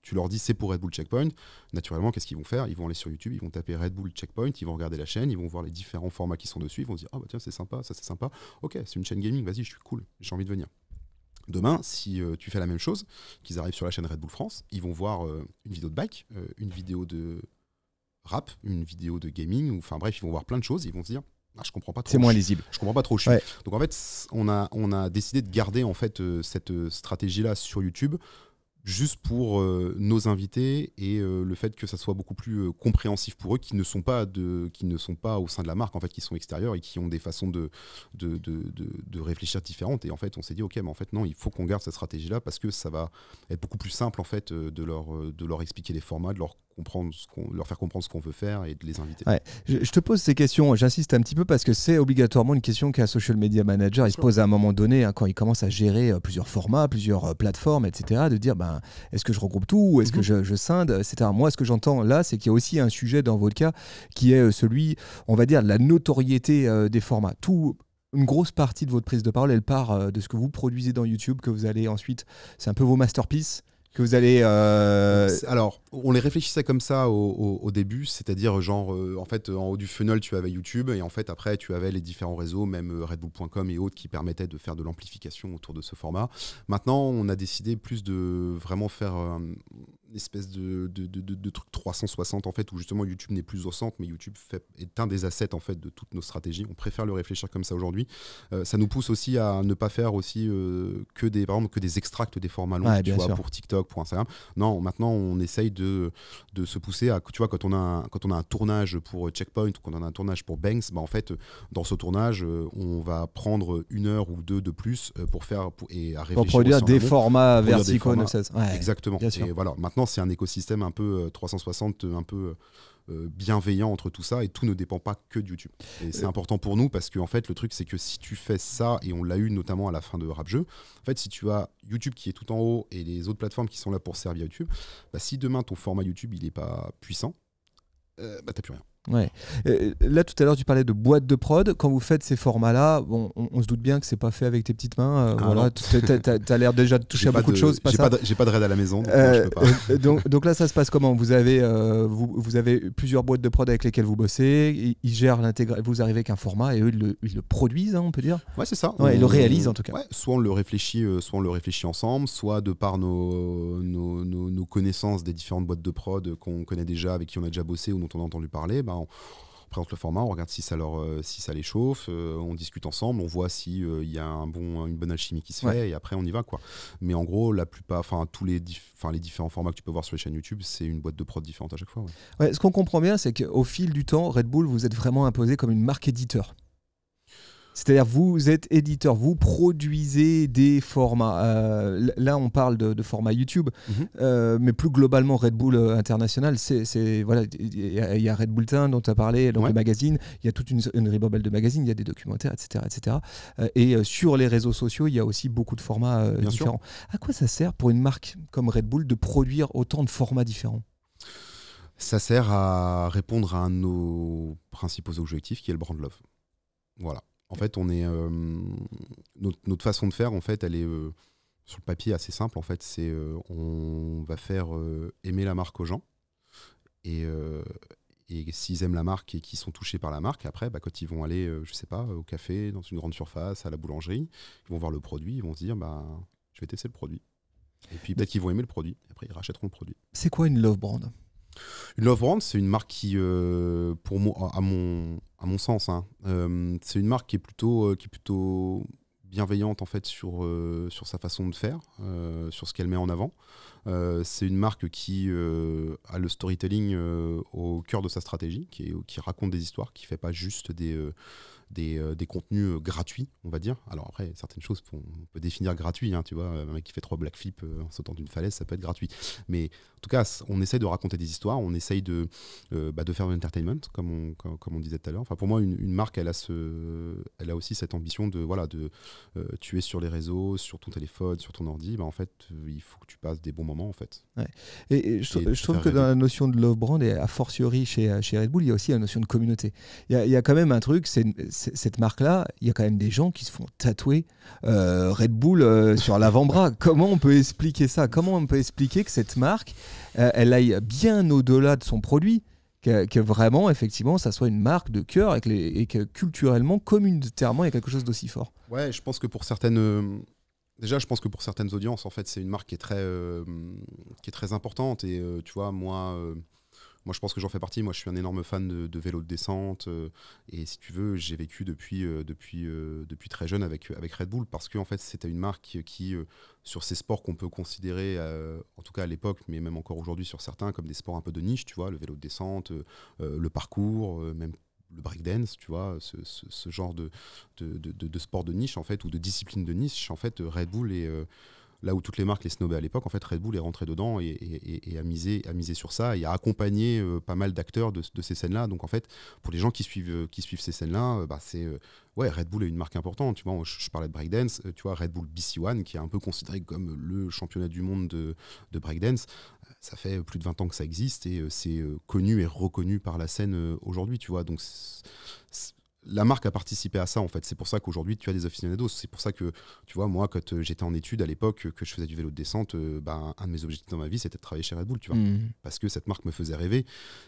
tu leur dis c'est pour Red Bull Checkpoint. Naturellement, qu'est-ce qu'ils vont faire ? Ils vont aller sur YouTube, ils vont taper Red Bull Checkpoint, ils vont regarder la chaîne, ils vont voir les différents formats qui sont dessus, ils vont se dire ah bah tiens c'est sympa, ça c'est sympa, ok c'est une chaîne gaming, vas-y je suis cool, j'ai envie de venir. Demain, si tu fais la même chose, qu'ils arrivent sur la chaîne Red Bull France, ils vont voir une vidéo de bike, une vidéo de rap, une vidéo de gaming, enfin bref, ils vont voir plein de choses, ils vont se dire je comprends pas trop. C'est moins lisible. Je comprends pas trop. Ouais. Donc en fait, on a décidé de garder en fait cette stratégie-là sur YouTube juste pour nos invités et le fait que ça soit beaucoup plus compréhensif pour eux qui ne sont pas au sein de la marque en fait, qui sont extérieurs et qui ont des façons de réfléchir différentes. Et en fait, on s'est dit ok, mais en fait non, il faut qu'on garde cette stratégie-là parce que ça va être beaucoup plus simple en fait de leur expliquer les formats, de leur faire comprendre ce qu'on veut faire et de les inviter. Ouais. Je te pose ces questions, j'insiste un petit peu parce que c'est obligatoirement une question qu'un social media manager il se pose à un moment donné quand il commence à gérer plusieurs formats, plusieurs plateformes, etc. de dire est-ce que je regroupe tout ou est-ce que je scinde, etc. Moi, ce que j'entends là, c'est qu'il y a aussi un sujet dans votre cas qui est celui, on va dire, de la notoriété des formats. Une grosse partie de votre prise de parole, elle part de ce que vous produisez dans YouTube, que vous allez ensuite, c'est un peu vos masterpieces, que vous allez... Alors, on les réfléchissait comme ça au début, c'est-à-dire genre, en fait, en haut du funnel, tu avais YouTube, et en fait, après, tu avais les différents réseaux, même redbull.com et autres, qui permettaient de faire de l'amplification autour de ce format. Maintenant, on a décidé plus de vraiment faire une espèce de truc 360, en fait, où justement YouTube n'est plus au centre, mais YouTube est un des assets, en fait, de toutes nos stratégies. On préfère le réfléchir comme ça aujourd'hui. Ça nous pousse aussi à ne pas faire aussi par exemple, que des extracts des formats longs, tu vois, pour TikTok, pour Instagram. Non, maintenant on essaye de se pousser à, tu vois, quand on a un tournage pour Checkpoint ou quand on a un tournage pour Banks, en fait dans ce tournage on va prendre 1 heure ou 2 de plus pour réfléchir pour produire des formats verticaux 916. Ouais, exactement. Et voilà, maintenant c'est un écosystème un peu 360, un peu bienveillant entre tout ça et tout ne dépend pas que de YouTube. Et c'est important pour nous parce que en fait le truc c'est que si tu fais ça, et on l'a eu notamment à la fin de Rap Jeu, en fait si tu as YouTube qui est tout en haut et les autres plateformes qui sont là pour servir YouTube, si demain ton format YouTube il est pas puissant, t'as plus rien. Ouais. Là tout à l'heure tu parlais de boîte de prod. Quand vous faites ces formats-là, on se doute bien que c'est pas fait avec tes petites mains. Voilà, t'as l'air déjà de toucher à beaucoup de choses. J'ai pas de raid à la maison, donc je peux pas. donc là ça se passe comment ? Vous avez plusieurs boîtes de prod avec lesquelles vous bossez. Ils gèrent l'intégration. Vous arrivez avec un format et eux ils le produisent, on peut dire. Ouais, c'est ça. Ouais, ils le réalisent en tout cas. Ouais, soit on le réfléchit ensemble, soit de par nos connaissances des différentes boîtes de prod qu'on connaît déjà, avec qui on a déjà bossé ou dont on a entendu parler. On présente le format, on regarde si ça les chauffe, on discute ensemble, on voit s'il y a une bonne alchimie qui se fait, et après on y va, quoi. Mais en gros, la plupart, les différents formats que tu peux voir sur les chaînes YouTube, c'est une boîte de prod différente à chaque fois. Ouais, ce qu'on comprend bien, c'est qu'au fil du temps, Red Bull, vous êtes vraiment imposé comme une marque éditeur. C'est-à-dire vous êtes éditeur, vous produisez des formats. Là, on parle de format YouTube, mais plus globalement, Red Bull International, voilà, il y a Red Bull Teen dont tu as parlé, donc le magazine, il y a toute une ribambelle de magazines, il y a des documentaires, etc. Et sur les réseaux sociaux, il y a aussi beaucoup de formats différents. À quoi ça sert pour une marque comme Red Bull de produire autant de formats différents ? Ça sert à répondre à un de nos principaux objectifs, qui est le brand love. Voilà. En fait, notre façon de faire, en fait, elle est sur le papier assez simple. En fait, on va faire aimer la marque aux gens. Et et s'ils aiment la marque et qu'ils sont touchés par la marque, après, quand ils vont aller, je sais pas, au café, dans une grande surface, à la boulangerie, ils vont voir le produit, ils vont se dire, je vais tester le produit. Et puis peut-être qu'ils vont aimer le produit. Et après, ils rachèteront le produit. C'est quoi une love brand ? Une love brand, c'est une marque qui, pour moi, à mon sens, c'est une marque qui est plutôt bienveillante en fait sur sa façon de faire, sur ce qu'elle met en avant. C'est une marque qui a le storytelling au cœur de sa stratégie, qui raconte des histoires, qui ne fait pas juste des contenus gratuits, on va dire. Alors après, certaines choses, on peut définir gratuit, tu vois, un mec qui fait 3 black flips en sautant d'une falaise, ça peut être gratuit. Mais en tout cas, on essaye de raconter des histoires, on essaye de faire de l'entertainment, comme on disait tout à l'heure. Enfin, pour moi, une marque, elle a aussi cette ambition de tu es sur les réseaux, sur ton téléphone, sur ton ordi, en fait, il faut que tu passes des bons moments, en fait. Ouais. Et je trouve que dans la notion de love brand, et a fortiori chez Red Bull, il y a aussi la notion de communauté. Il y a quand même un truc, cette marque-là, il y a quand même des gens qui se font tatouer Red Bull sur l'avant-bras. Comment on peut expliquer ça ? Comment on peut expliquer que cette marque, elle aille bien au-delà de son produit ? Que vraiment, effectivement, ça soit une marque de cœur et que culturellement, communautairement, il y a quelque chose d'aussi fort. Ouais, je pense que pour certaines... Déjà, je pense que pour certaines audiences, en fait, c'est une marque qui est très importante. Et tu vois, moi, je pense que j'en fais partie. Moi, je suis un énorme fan de vélo de descente. Et si tu veux, j'ai vécu depuis très jeune avec Red Bull, parce que en fait, c'était une marque qui sur ces sports qu'on peut considérer, en tout cas à l'époque, mais même encore aujourd'hui sur certains, comme des sports un peu de niche, tu vois, le vélo de descente, le parcours, même le breakdance, tu vois, ce genre de sport de niche, en fait, ou de discipline de niche. En fait, Red Bull est... là où toutes les marques les snobaient à l'époque, en fait, Red Bull est rentré dedans et a misé sur ça et a accompagné pas mal d'acteurs de ces scènes-là. Donc, en fait, pour les gens qui suivent ces scènes-là, Red Bull est une marque importante. Tu vois, je parlais de breakdance, tu vois, Red Bull BC1, qui est un peu considéré comme le championnat du monde de breakdance. Ça fait plus de 20 ans que ça existe et c'est connu et reconnu par la scène aujourd'hui, tu vois. Donc, la marque a participé à ça, en fait. C'est pour ça qu'aujourd'hui, tu as des aficionados. C'est pour ça que, tu vois, moi, quand j'étais en études à l'époque, que je faisais du vélo de descente, un de mes objectifs dans ma vie, c'était de travailler chez Red Bull, tu vois. Parce que cette marque me faisait rêver.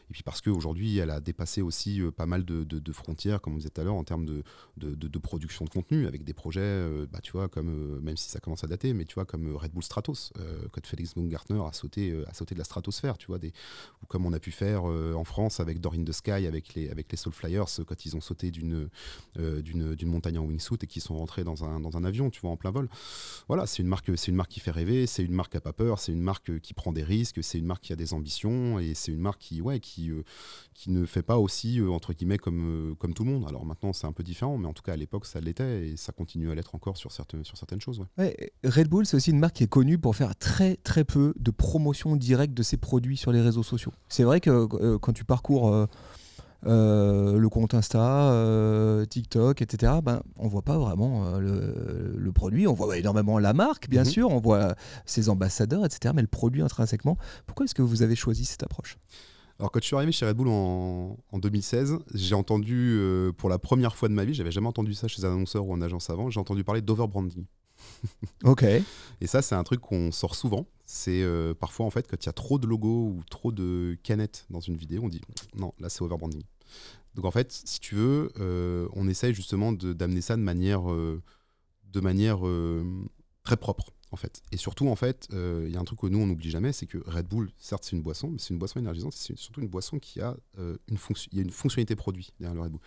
Et puis parce qu'aujourd'hui, elle a dépassé aussi pas mal de frontières, comme on disait tout à l'heure, en termes de production de contenu, avec des projets, tu vois, comme, même si ça commence à dater, mais tu vois, comme Red Bull Stratos, quand Felix Baumgartner a sauté de la stratosphère, tu vois, ou comme on a pu faire en France avec Door in the Sky, avec les Soul Flyers, quand ils ont sauté d'une montagne en wingsuit et qui sont rentrés dans un avion, tu vois, en plein vol. Voilà, c'est une marque qui fait rêver, c'est une marque qui n'a pas peur, c'est une marque qui prend des risques, c'est une marque qui a des ambitions et c'est une marque qui ne fait pas aussi, entre guillemets, comme tout le monde. Alors maintenant, c'est un peu différent, mais en tout cas, à l'époque, ça l'était et ça continue à l'être encore sur certaines choses. Ouais. Ouais, Red Bull, c'est aussi une marque qui est connue pour faire très, très peu de promotion directe de ses produits sur les réseaux sociaux. C'est vrai que quand tu parcours... le compte Insta, TikTok, etc. On voit pas vraiment le produit. On voit énormément la marque, bien sûr. On voit ses ambassadeurs, etc. Mais le produit intrinsèquement. Pourquoi est-ce que vous avez choisi cette approche ? Alors, quand je suis arrivé chez Red Bull en 2016, j'ai entendu, pour la première fois de ma vie, j'avais jamais entendu ça chez un annonceur ou en agence avant, j'ai entendu parler d'overbranding. Ok. Et ça, c'est un truc qu'on sort souvent. C'est parfois, en fait, quand il y a trop de logos ou trop de canettes dans une vidéo, on dit non, là, c'est overbranding. Donc en fait, si tu veux, on essaye justement d'amener ça de manière très propre, en fait. Et surtout, en fait, il y a un truc que nous, on n'oublie jamais, c'est que Red Bull, certes, c'est une boisson, mais c'est une boisson énergisante, c'est surtout une boisson qui a une fonctionnalité produit derrière le Red Bull.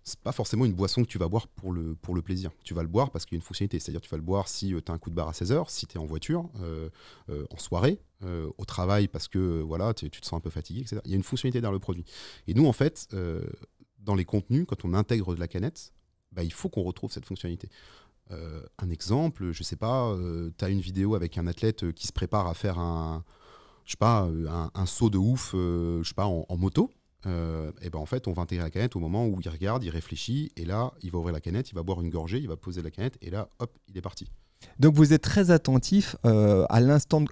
C'est pas forcément une boisson que tu vas boire pour le plaisir. Tu vas le boire parce qu'il y a une fonctionnalité. C'est-à-dire tu vas le boire si tu as un coup de barre à 16h, si tu es en voiture, en soirée, au travail parce que voilà, tu te sens un peu fatigué, etc. Il y a une fonctionnalité derrière le produit. Et nous, en fait, dans les contenus, quand on intègre de la canette, il faut qu'on retrouve cette fonctionnalité. Un exemple, je sais pas, tu as une vidéo avec un athlète qui se prépare à faire un saut de ouf en moto. En fait, on va intégrer la canette au moment où il regarde, il réfléchit, et là, il va ouvrir la canette, il va boire une gorgée, il va poser la canette, et là, hop, il est parti. Donc vous êtes très attentif à l'instant,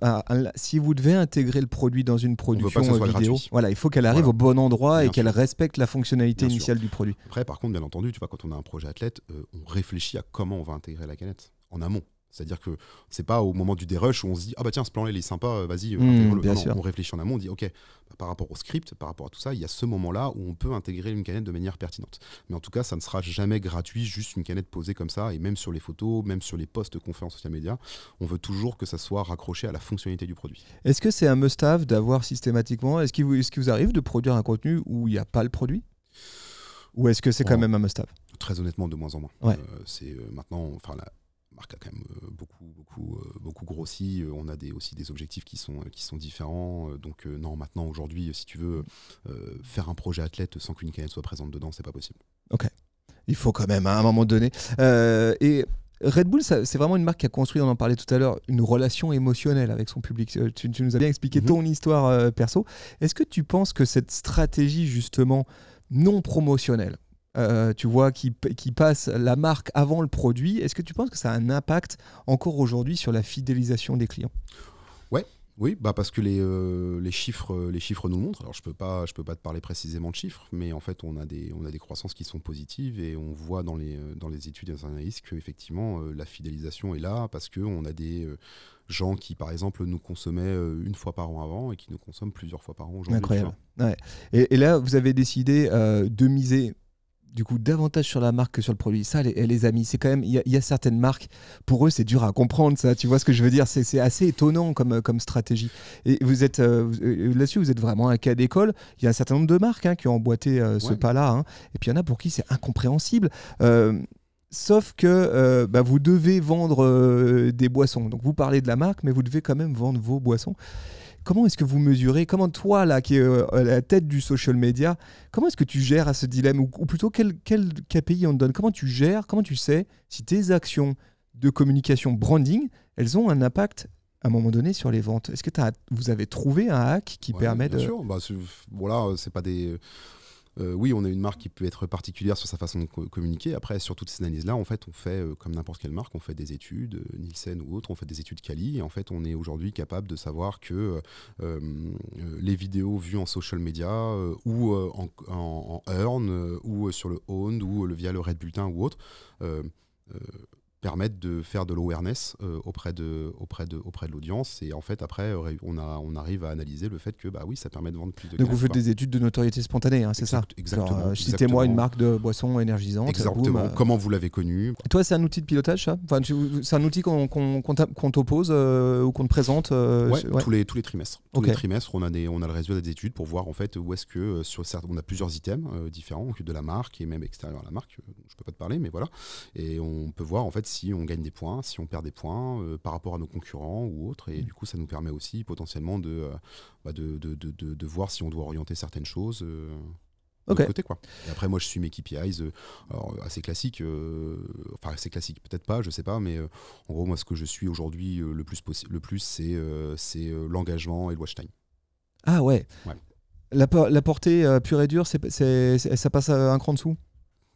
si vous devez intégrer le produit dans une production vidéo, voilà, il faut qu'elle arrive au bon endroit et qu'elle respecte la fonctionnalité initiale du produit. Après, par contre, bien entendu, tu vois, quand on a un projet athlète, on réfléchit à comment on va intégrer la canette en amont. C'est-à-dire que c'est pas au moment du dérush où on se dit ah bah tiens ce plan-là il est sympa, vas-y. Bien sûr. On réfléchit en amont, on dit ok, bah, par rapport au script, par rapport à tout ça, il y a ce moment-là où on peut intégrer une canette de manière pertinente. Mais en tout cas, ça ne sera jamais gratuit, juste une canette posée comme ça. Et même sur les photos, même sur les posts qu'on fait en social media, on veut toujours que ça soit raccroché à la fonctionnalité du produit. Est-ce que c'est un must-have d'avoir systématiquement, est-ce qu'il vous arrive de produire un contenu où il n'y a pas le produit? Ou est-ce que c'est quand même un must-have? Très honnêtement, de moins en moins. Ouais. Maintenant, enfin la marque a quand même beaucoup grossi. On a aussi des objectifs qui sont différents. Donc non, maintenant, aujourd'hui, si tu veux faire un projet athlète sans qu'une canette soit présente dedans, c'est pas possible. Ok. Il faut quand même, hein, à un moment donné. Et Red Bull, c'est vraiment une marque qui a construit, on en parlait tout à l'heure, une relation émotionnelle avec son public. Tu nous as bien expliqué ton histoire perso. Est-ce que tu penses que cette stratégie, justement, non promotionnelle, tu vois, qui passe la marque avant le produit, est-ce que tu penses que ça a un impact encore aujourd'hui sur la fidélisation des clients? Oui, bah parce que les chiffres nous le montrent. Alors je peux pas te parler précisément de chiffres, mais en fait on a des croissances qui sont positives et on voit dans les études et dans les analyses que effectivement la fidélisation est là parce que on a des gens qui par exemple nous consommaient une fois par an avant et qui nous consomment plusieurs fois par an aujourd'hui. Incroyable. Ouais. Et là vous avez décidé de miser du coup davantage sur la marque que sur le produit. Ça, les amis, c'est quand même, il y a certaines marques, pour eux c'est dur à comprendre ça, tu vois ce que je veux dire, c'est assez étonnant comme stratégie. Et vous êtes là-dessus, vous êtes vraiment un cas d'école. Il y a un certain nombre de marques qui ont emboîté ce pas-là, hein. Et puis il y en a pour qui c'est incompréhensible. Sauf que vous devez vendre des boissons. Donc vous parlez de la marque, mais vous devez quand même vendre vos boissons. Comment est-ce que vous mesurez, comment toi, là, qui est à la tête du social media, comment est-ce que tu gères à ce dilemme? Ou plutôt, quel KPI on te donne? Comment tu gères, comment tu sais si tes actions de communication branding, elles ont un impact à un moment donné sur les ventes? Est-ce que vous avez trouvé un hack qui permet de... Bien sûr, voilà, c'est pas des... oui, on a une marque qui peut être particulière sur sa façon de communiquer. Après, sur toutes ces analyses-là, en fait, on fait, comme n'importe quelle marque, on fait des études, Nielsen ou autre, on fait des études quali. Et en fait, on est aujourd'hui capable de savoir que les vidéos vues en social media ou en earn ou sur le owned ou via le Red Bulletin ou autre permettent de faire de l'awareness auprès de l'audience. Et en fait, après, on arrive à analyser le fait que oui, ça permet de vendre plus de Donc vous faites des études de notoriété spontanée, hein, c'est ça? Exactement. Citez-moi une marque de boisson énergisante. Exactement. Boum, comment vous l'avez connue? Et toi, c'est un outil de pilotage, ça? Enfin, c'est un outil qu'on t'oppose ou qu'on te présente tous les trimestres. Tous Okay. les trimestres, on a le résultat des études pour voir en fait où est-ce que on a plusieurs items différents de la marque et même extérieurs à la marque. Je peux pas te parler, mais voilà. Et on peut voir en fait si on gagne des points, si on perd des points par rapport à nos concurrents ou autres. Et du coup, ça nous permet aussi potentiellement de voir si on doit orienter certaines choses de l'autre côté, quoi. Et après, moi, je suis mes KPIs, alors, assez classiques. Enfin, assez classiques, peut-être pas, je sais pas. Mais en gros, moi, ce que je suis aujourd'hui le plus, c'est l'engagement et le watch time. Ah ouais. La portée pure et dure, ça passe un cran dessous?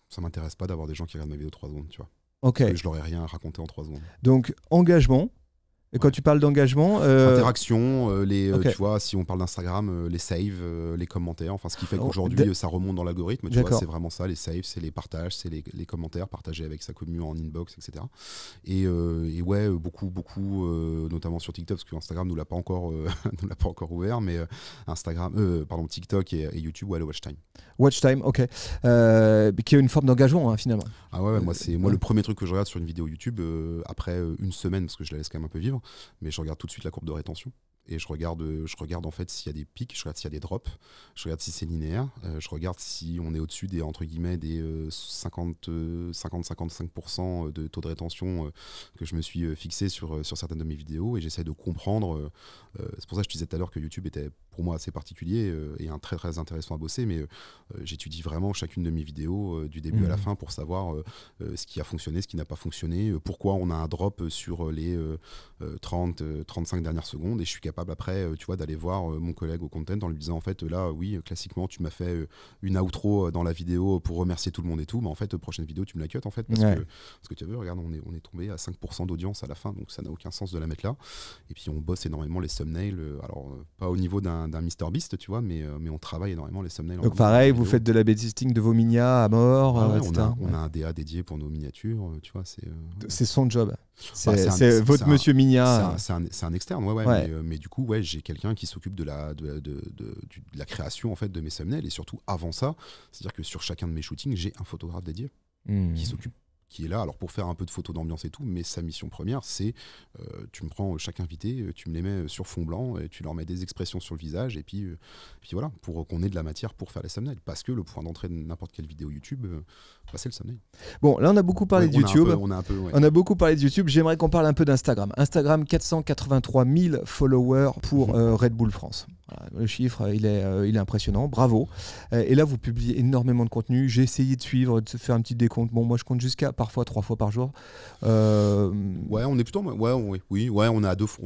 Ça m'intéresse pas d'avoir des gens qui regardent ma vidéo 3 secondes, tu vois. Ok. Parce que je leur ai rien à raconter en 3 secondes. Donc, engagement. Et quand tu parles d'engagement... Interaction, tu vois, si on parle d'Instagram, les saves, les commentaires, enfin ce qui fait qu'aujourd'hui ça remonte dans l'algorithme, tu vois, c'est vraiment ça, les saves, c'est les partages, c'est les commentaires partagés avec sa commu en inbox, etc. Et ouais, beaucoup, notamment sur TikTok, parce que Instagram nous l'a pas encore ouvert, mais TikTok et YouTube, ouais, le watch time. Watch time, ok. Qui est une forme d'engagement, hein, finalement. Ah ouais, moi le premier truc que je regarde sur une vidéo YouTube, après une semaine, parce que je la laisse quand même un peu vivre, mais je regarde tout de suite la courbe de rétention et je regarde en fait s'il y a des pics, je regarde s'il y a des drops, je regarde si c'est linéaire, je regarde si on est au-dessus des entre guillemets des 50-55% de taux de rétention que je me suis fixé sur certaines de mes vidéos, et j'essaie de comprendre. C'est pour ça que je te disais tout à l'heure que YouTube était pour moi assez particulier et un très très intéressant à bosser, mais j'étudie vraiment chacune de mes vidéos du début à la fin pour savoir ce qui a fonctionné, ce qui n'a pas fonctionné, pourquoi on a un drop sur les 30-35 dernières secondes, et je suis capable après tu vois, d'aller voir mon collègue au content en lui disant en fait là oui, classiquement tu m'as fait une outro dans la vidéo pour remercier tout le monde et tout, mais en fait prochaine vidéo tu me la cut en fait parce que tu as vu, regarde, on est tombé à 5% d'audience à la fin, donc ça n'a aucun sens de la mettre là. Et puis on bosse énormément les thumbnails, alors pas au niveau d'un MrBeast, tu vois, mais on travaille énormément les thumbnails. Donc pareil, vous faites de la testing de vos minia à mort, etc. On a un DA dédié pour nos miniatures, tu vois, c'est son job. C'est votre monsieur Mignat. C'est un externe, ouais. Mais du coup, j'ai quelqu'un qui s'occupe de la création en fait de mes thumbnails, et surtout avant ça, c'est-à-dire que sur chacun de mes shootings, j'ai un photographe dédié qui s'occupe, qui est là alors pour faire un peu de photos d'ambiance et tout, mais sa mission première, c'est tu me prends chaque invité, tu me les mets sur fond blanc et tu leur mets des expressions sur le visage, et puis voilà, pour qu'on ait de la matière pour faire les thumbnails, parce que le point d'entrée de n'importe quelle vidéo YouTube, c'est le thumbnail. Bon, là on a beaucoup parlé de YouTube. On a beaucoup parlé de YouTube. J'aimerais qu'on parle un peu d'Instagram. Instagram, 483 000 followers pour Red Bull France. Voilà, le chiffre, il est impressionnant. Bravo. Et là, vous publiez énormément de contenu. J'ai essayé de suivre, de faire un petit décompte. Bon, moi, je compte jusqu'à parfois 3 fois par jour. Ouais, on est plutôt. On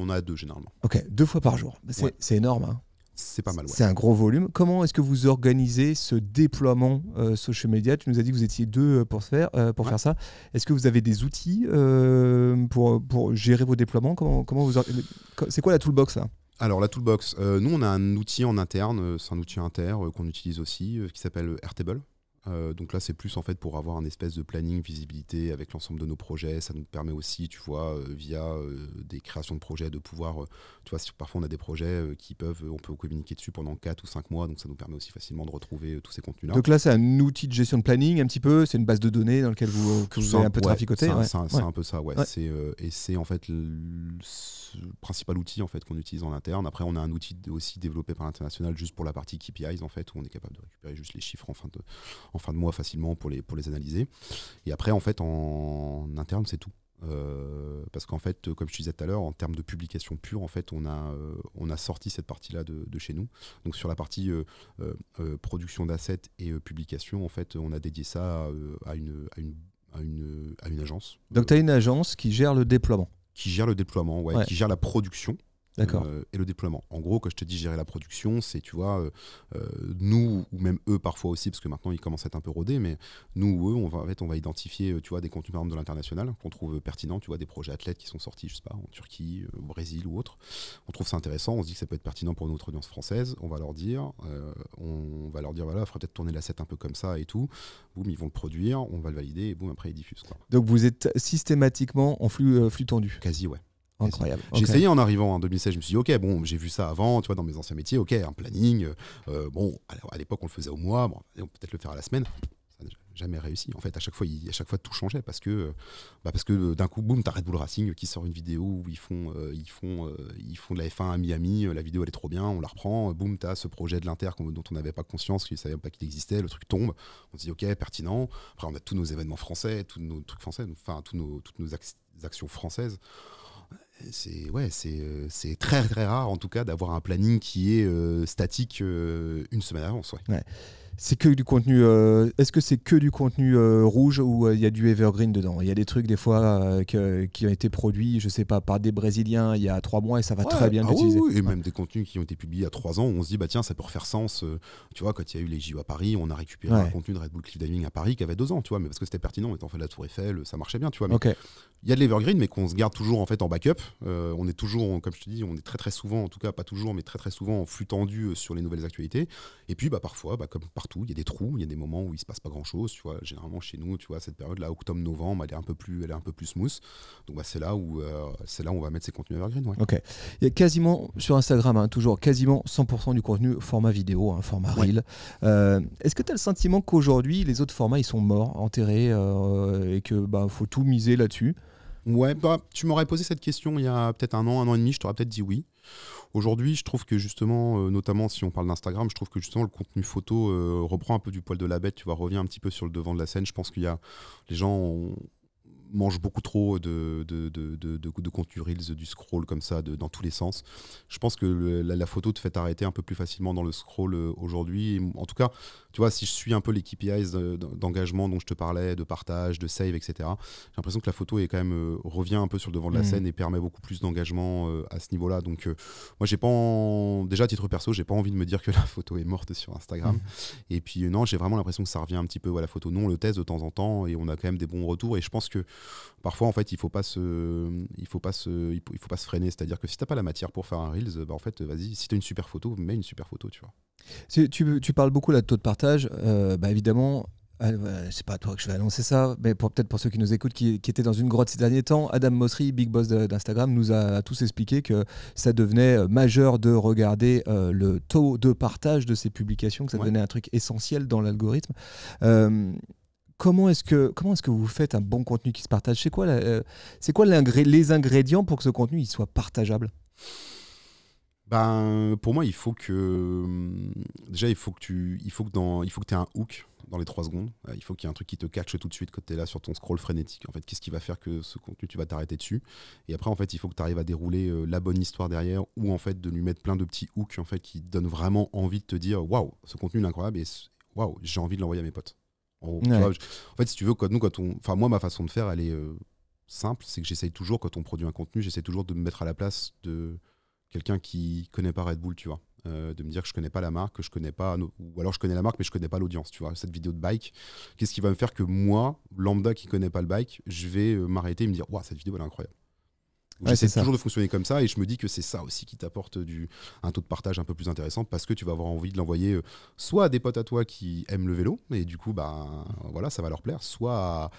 a deux généralement. Ok, 2 fois par jour. C'est énorme. Hein. C'est pas mal. C'est un gros volume. Comment est-ce que vous organisez ce déploiement social media ? Tu nous as dit que vous étiez 2 pour faire ça. Est-ce que vous avez des outils pour gérer vos déploiements ? C'est quoi la toolbox là ? Alors la toolbox, nous on a un outil en interne, c'est un outil inter qu'on utilise aussi, qui s'appelle Airtable. Donc là c'est plus en fait pour avoir un espèce de planning, visibilité avec l'ensemble de nos projets. Ça nous permet aussi, tu vois, via des créations de projets, de pouvoir, tu vois, si parfois on a des projets on peut communiquer dessus pendant 4 ou 5 mois, donc ça nous permet aussi facilement de retrouver tous ces contenus-là. Donc là c'est un outil de gestion de planning un petit peu, c'est une base de données dans laquelle vous avez un peu traficoté. C'est un peu ça, ouais. Et c'est en fait le principal outil en fait qu'on utilise en interne. Après on a un outil aussi développé par l'international juste pour la partie KPIs en fait, où on est capable de récupérer juste les chiffres en fin de mois facilement pour les analyser. Et après en fait en interne c'est tout. Parce qu'en fait, comme je te disais tout à l'heure, en termes de publication pure, en fait, on a sorti cette partie-là de chez nous. Donc sur la partie production d'assets et publication, en fait, on a dédié ça à une agence. Donc tu as une agence qui gère le déploiement. Qui gère le déploiement, qui gère la production. D'accord. Et le déploiement. En gros, quand je te dis gérer la production, c'est, tu vois, nous, ou même eux parfois aussi, parce que maintenant ils commencent à être un peu rodés, mais nous ou eux, on va identifier, tu vois, des contenus par exemple de l'international qu'on trouve pertinents, tu vois, des projets athlètes qui sont sortis, je sais pas, en Turquie, au Brésil ou autre. On trouve ça intéressant, on se dit que ça peut être pertinent pour notre audience française, on va leur dire, voilà, il faudrait peut-être tourner l'asset un peu comme ça et tout. Boum, ils vont le produire, on va le valider et boum, après ils diffusent, quoi. Donc vous êtes systématiquement en flux tendu. Quasi, ouais. Incroyable. J'ai essayé en arrivant en 2016, je me suis dit ok, bon, j'ai vu ça avant, tu vois, dans mes anciens métiers, ok, un planning, bon, alors, à l'époque on le faisait au mois, bon, on peut peut-être le faire à la semaine. Ça n'a jamais réussi. En fait, à chaque fois tout changeait parce que d'un coup, boum, t'as Red Bull Racing qui sort une vidéo où ils font de la F1 à Miami, la vidéo elle est trop bien, on la reprend, boum, t'as ce projet de l'Inter dont on n'avait pas conscience, qu'ils ne savaient pas qu'il existait, le truc tombe, on se dit ok, pertinent. Après on a tous nos événements français, tous nos trucs français, enfin toutes nos actions françaises. C'est très très rare en tout cas d'avoir un planning qui est statique une semaine à l'avance. Ouais. C'est que du contenu. Est-ce que c'est que du contenu rouge ou il y a du evergreen dedans ? Il y a des trucs des fois qui ont été produits, je sais pas, par des Brésiliens il y a 3 mois et ça va très bien l'utiliser. Oui, et même des contenus qui ont été publiés il y a 3 ans où on se dit bah tiens ça peut refaire sens. Tu vois, quand il y a eu les JO à Paris, on a récupéré un contenu de Red Bull Cliff Diving à Paris qui avait 2 ans, tu vois, mais parce que c'était pertinent, on était en fait la Tour Eiffel, ça marchait bien, tu vois. Mais il y a de l'evergreen mais qu'on se garde toujours en fait en backup. On est toujours, comme je te dis, on est très très souvent, en tout cas pas toujours, mais très très souvent en flux tendu sur les nouvelles actualités. Et puis parfois, comme partout, il y a des trous, il y a des moments où il se passe pas grand chose, tu vois. Généralement chez nous, tu vois, cette période là, octobre-novembre, elle est un peu plus smooth. Donc c'est là où on va mettre ces contenus evergreen. Ouais. Ok. Il y a quasiment sur Instagram, toujours quasiment 100% du contenu format vidéo, format reel. Est-ce que tu as le sentiment qu'aujourd'hui les autres formats ils sont morts, enterrés et que faut tout miser là-dessus? Ouais, tu m'aurais posé cette question il y a peut-être 1 an et demi, je t'aurais peut-être dit oui. Aujourd'hui, je trouve que justement, notamment si on parle d'Instagram, je trouve que justement le contenu photo reprend un peu du poil de la bête, tu vois, revient un petit peu sur le devant de la scène. Je pense qu'il y a les gens mangent beaucoup trop de contenu Reels, du scroll comme ça, dans tous les sens. Je pense que la photo te fait t'arrêter un peu plus facilement dans le scroll aujourd'hui. Et en tout cas, tu vois, si je suis un peu les KPIs d'engagement dont je te parlais, de partage, de save, etc., j'ai l'impression que la photo est quand même, revient un peu sur le devant de la scène et permet beaucoup plus d'engagement à ce niveau-là. Donc moi, déjà à titre perso, j'ai pas envie de me dire que la photo est morte sur Instagram. Et puis non, j'ai vraiment l'impression que ça revient un petit peu à la photo. Nous, on le teste de temps en temps et on a quand même des bons retours. Et je pense que parfois, en fait, il faut pas se freiner. C'est-à-dire que si t'as pas la matière pour faire un Reels, en fait, vas-y, si t'as une super photo, mets une super photo, tu vois. Tu parles beaucoup là de taux de partage. Évidemment, c'est pas à toi que je vais annoncer ça, mais peut-être pour ceux qui nous écoutent, qui étaient dans une grotte ces derniers temps, Adam Mosseri, big boss d'Instagram, nous a tous expliqué que ça devenait majeur de regarder le taux de partage de ses publications, que ça devenait un truc essentiel dans l'algorithme. Comment est-ce que vous faites un bon contenu qui se partage? C'est quoi les ingrédients pour que ce contenu il soit partageable? Pour moi, il faut que déjà il faut que tu aies un hook dans les 3 secondes. Il faut qu'il y ait un truc qui te catche tout de suite quand tu es là sur ton scroll frénétique. En fait, qu'est-ce qui va faire que ce contenu, tu vas t'arrêter dessus? Et après, en fait, il faut que tu arrives à dérouler la bonne histoire derrière, ou en fait de lui mettre plein de petits hooks en fait qui donnent vraiment envie de te dire waouh, ce contenu il est incroyable et waouh, j'ai envie de l'envoyer à mes potes. Tu vois, en fait, si tu veux, moi, ma façon de faire, elle est simple, c'est que j'essaye toujours, quand on produit un contenu, j'essaye toujours de me mettre à la place de quelqu'un qui connaît pas Red Bull, tu vois. De me dire que je connais pas la marque, que je connais pas, ou alors je connais la marque mais je connais pas l'audience, tu vois. Cette vidéo de bike, qu'est-ce qui va me faire que moi, lambda qui connais pas le bike, je vais m'arrêter et me dire waouh, cette vidéo elle est incroyable. J'essaie toujours de fonctionner comme ça et je me dis que c'est ça aussi qui t'apporte un taux de partage un peu plus intéressant, parce que tu vas avoir envie de l'envoyer soit à des potes à toi qui aiment le vélo et du coup voilà, ça va leur plaire, soit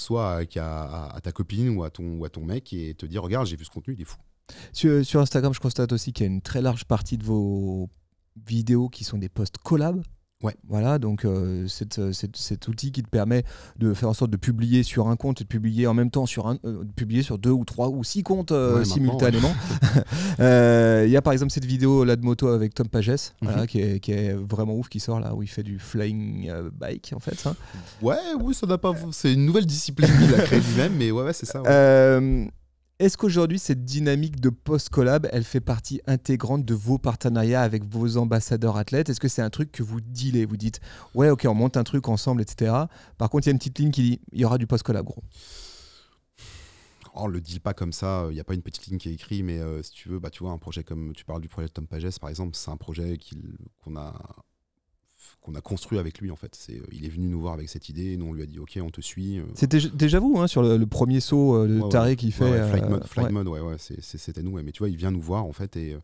à ta copine ou à ton mec et te dire regarde, j'ai vu ce contenu, il est fou. Sur Instagram, je constate aussi qu'il y a une très large partie de vos vidéos qui sont des posts collab. Ouais. Voilà, donc cet outil qui te permet de faire en sorte de publier sur un compte et de publier en même temps publier sur 2 ou 3 ou 6 comptes simultanément. Il y a par exemple cette vidéo là de moto avec Tom Pages, voilà, qui est vraiment ouf, qui sort là où il fait du flying bike en fait. Hein. Oui, ça n'a pas. C'est une nouvelle discipline qu'il a créée lui-même, mais ouais, c'est ça. Ouais. Est-ce qu'aujourd'hui, cette dynamique de post-collab, elle fait partie intégrante de vos partenariats avec vos ambassadeurs athlètes? Est-ce que c'est un truc que vous dealez? Vous dites, ouais, ok, on monte un truc ensemble, etc. Par contre, il y a une petite ligne qui dit, il y aura du post-collab, gros. On le dit pas comme ça, il n'y a pas une petite ligne qui est écrite, mais si tu veux, tu vois, un projet comme tu parles du projet de Tom Pages, par exemple, c'est un projet qu'on a construit avec lui en fait. Il est venu nous voir avec cette idée, nous on lui a dit ok, on te suit. C'était déjà vous sur le premier saut de taré qu'il fait. Flight Mode, c'était nous. Ouais. Mais tu vois, il vient nous voir en fait et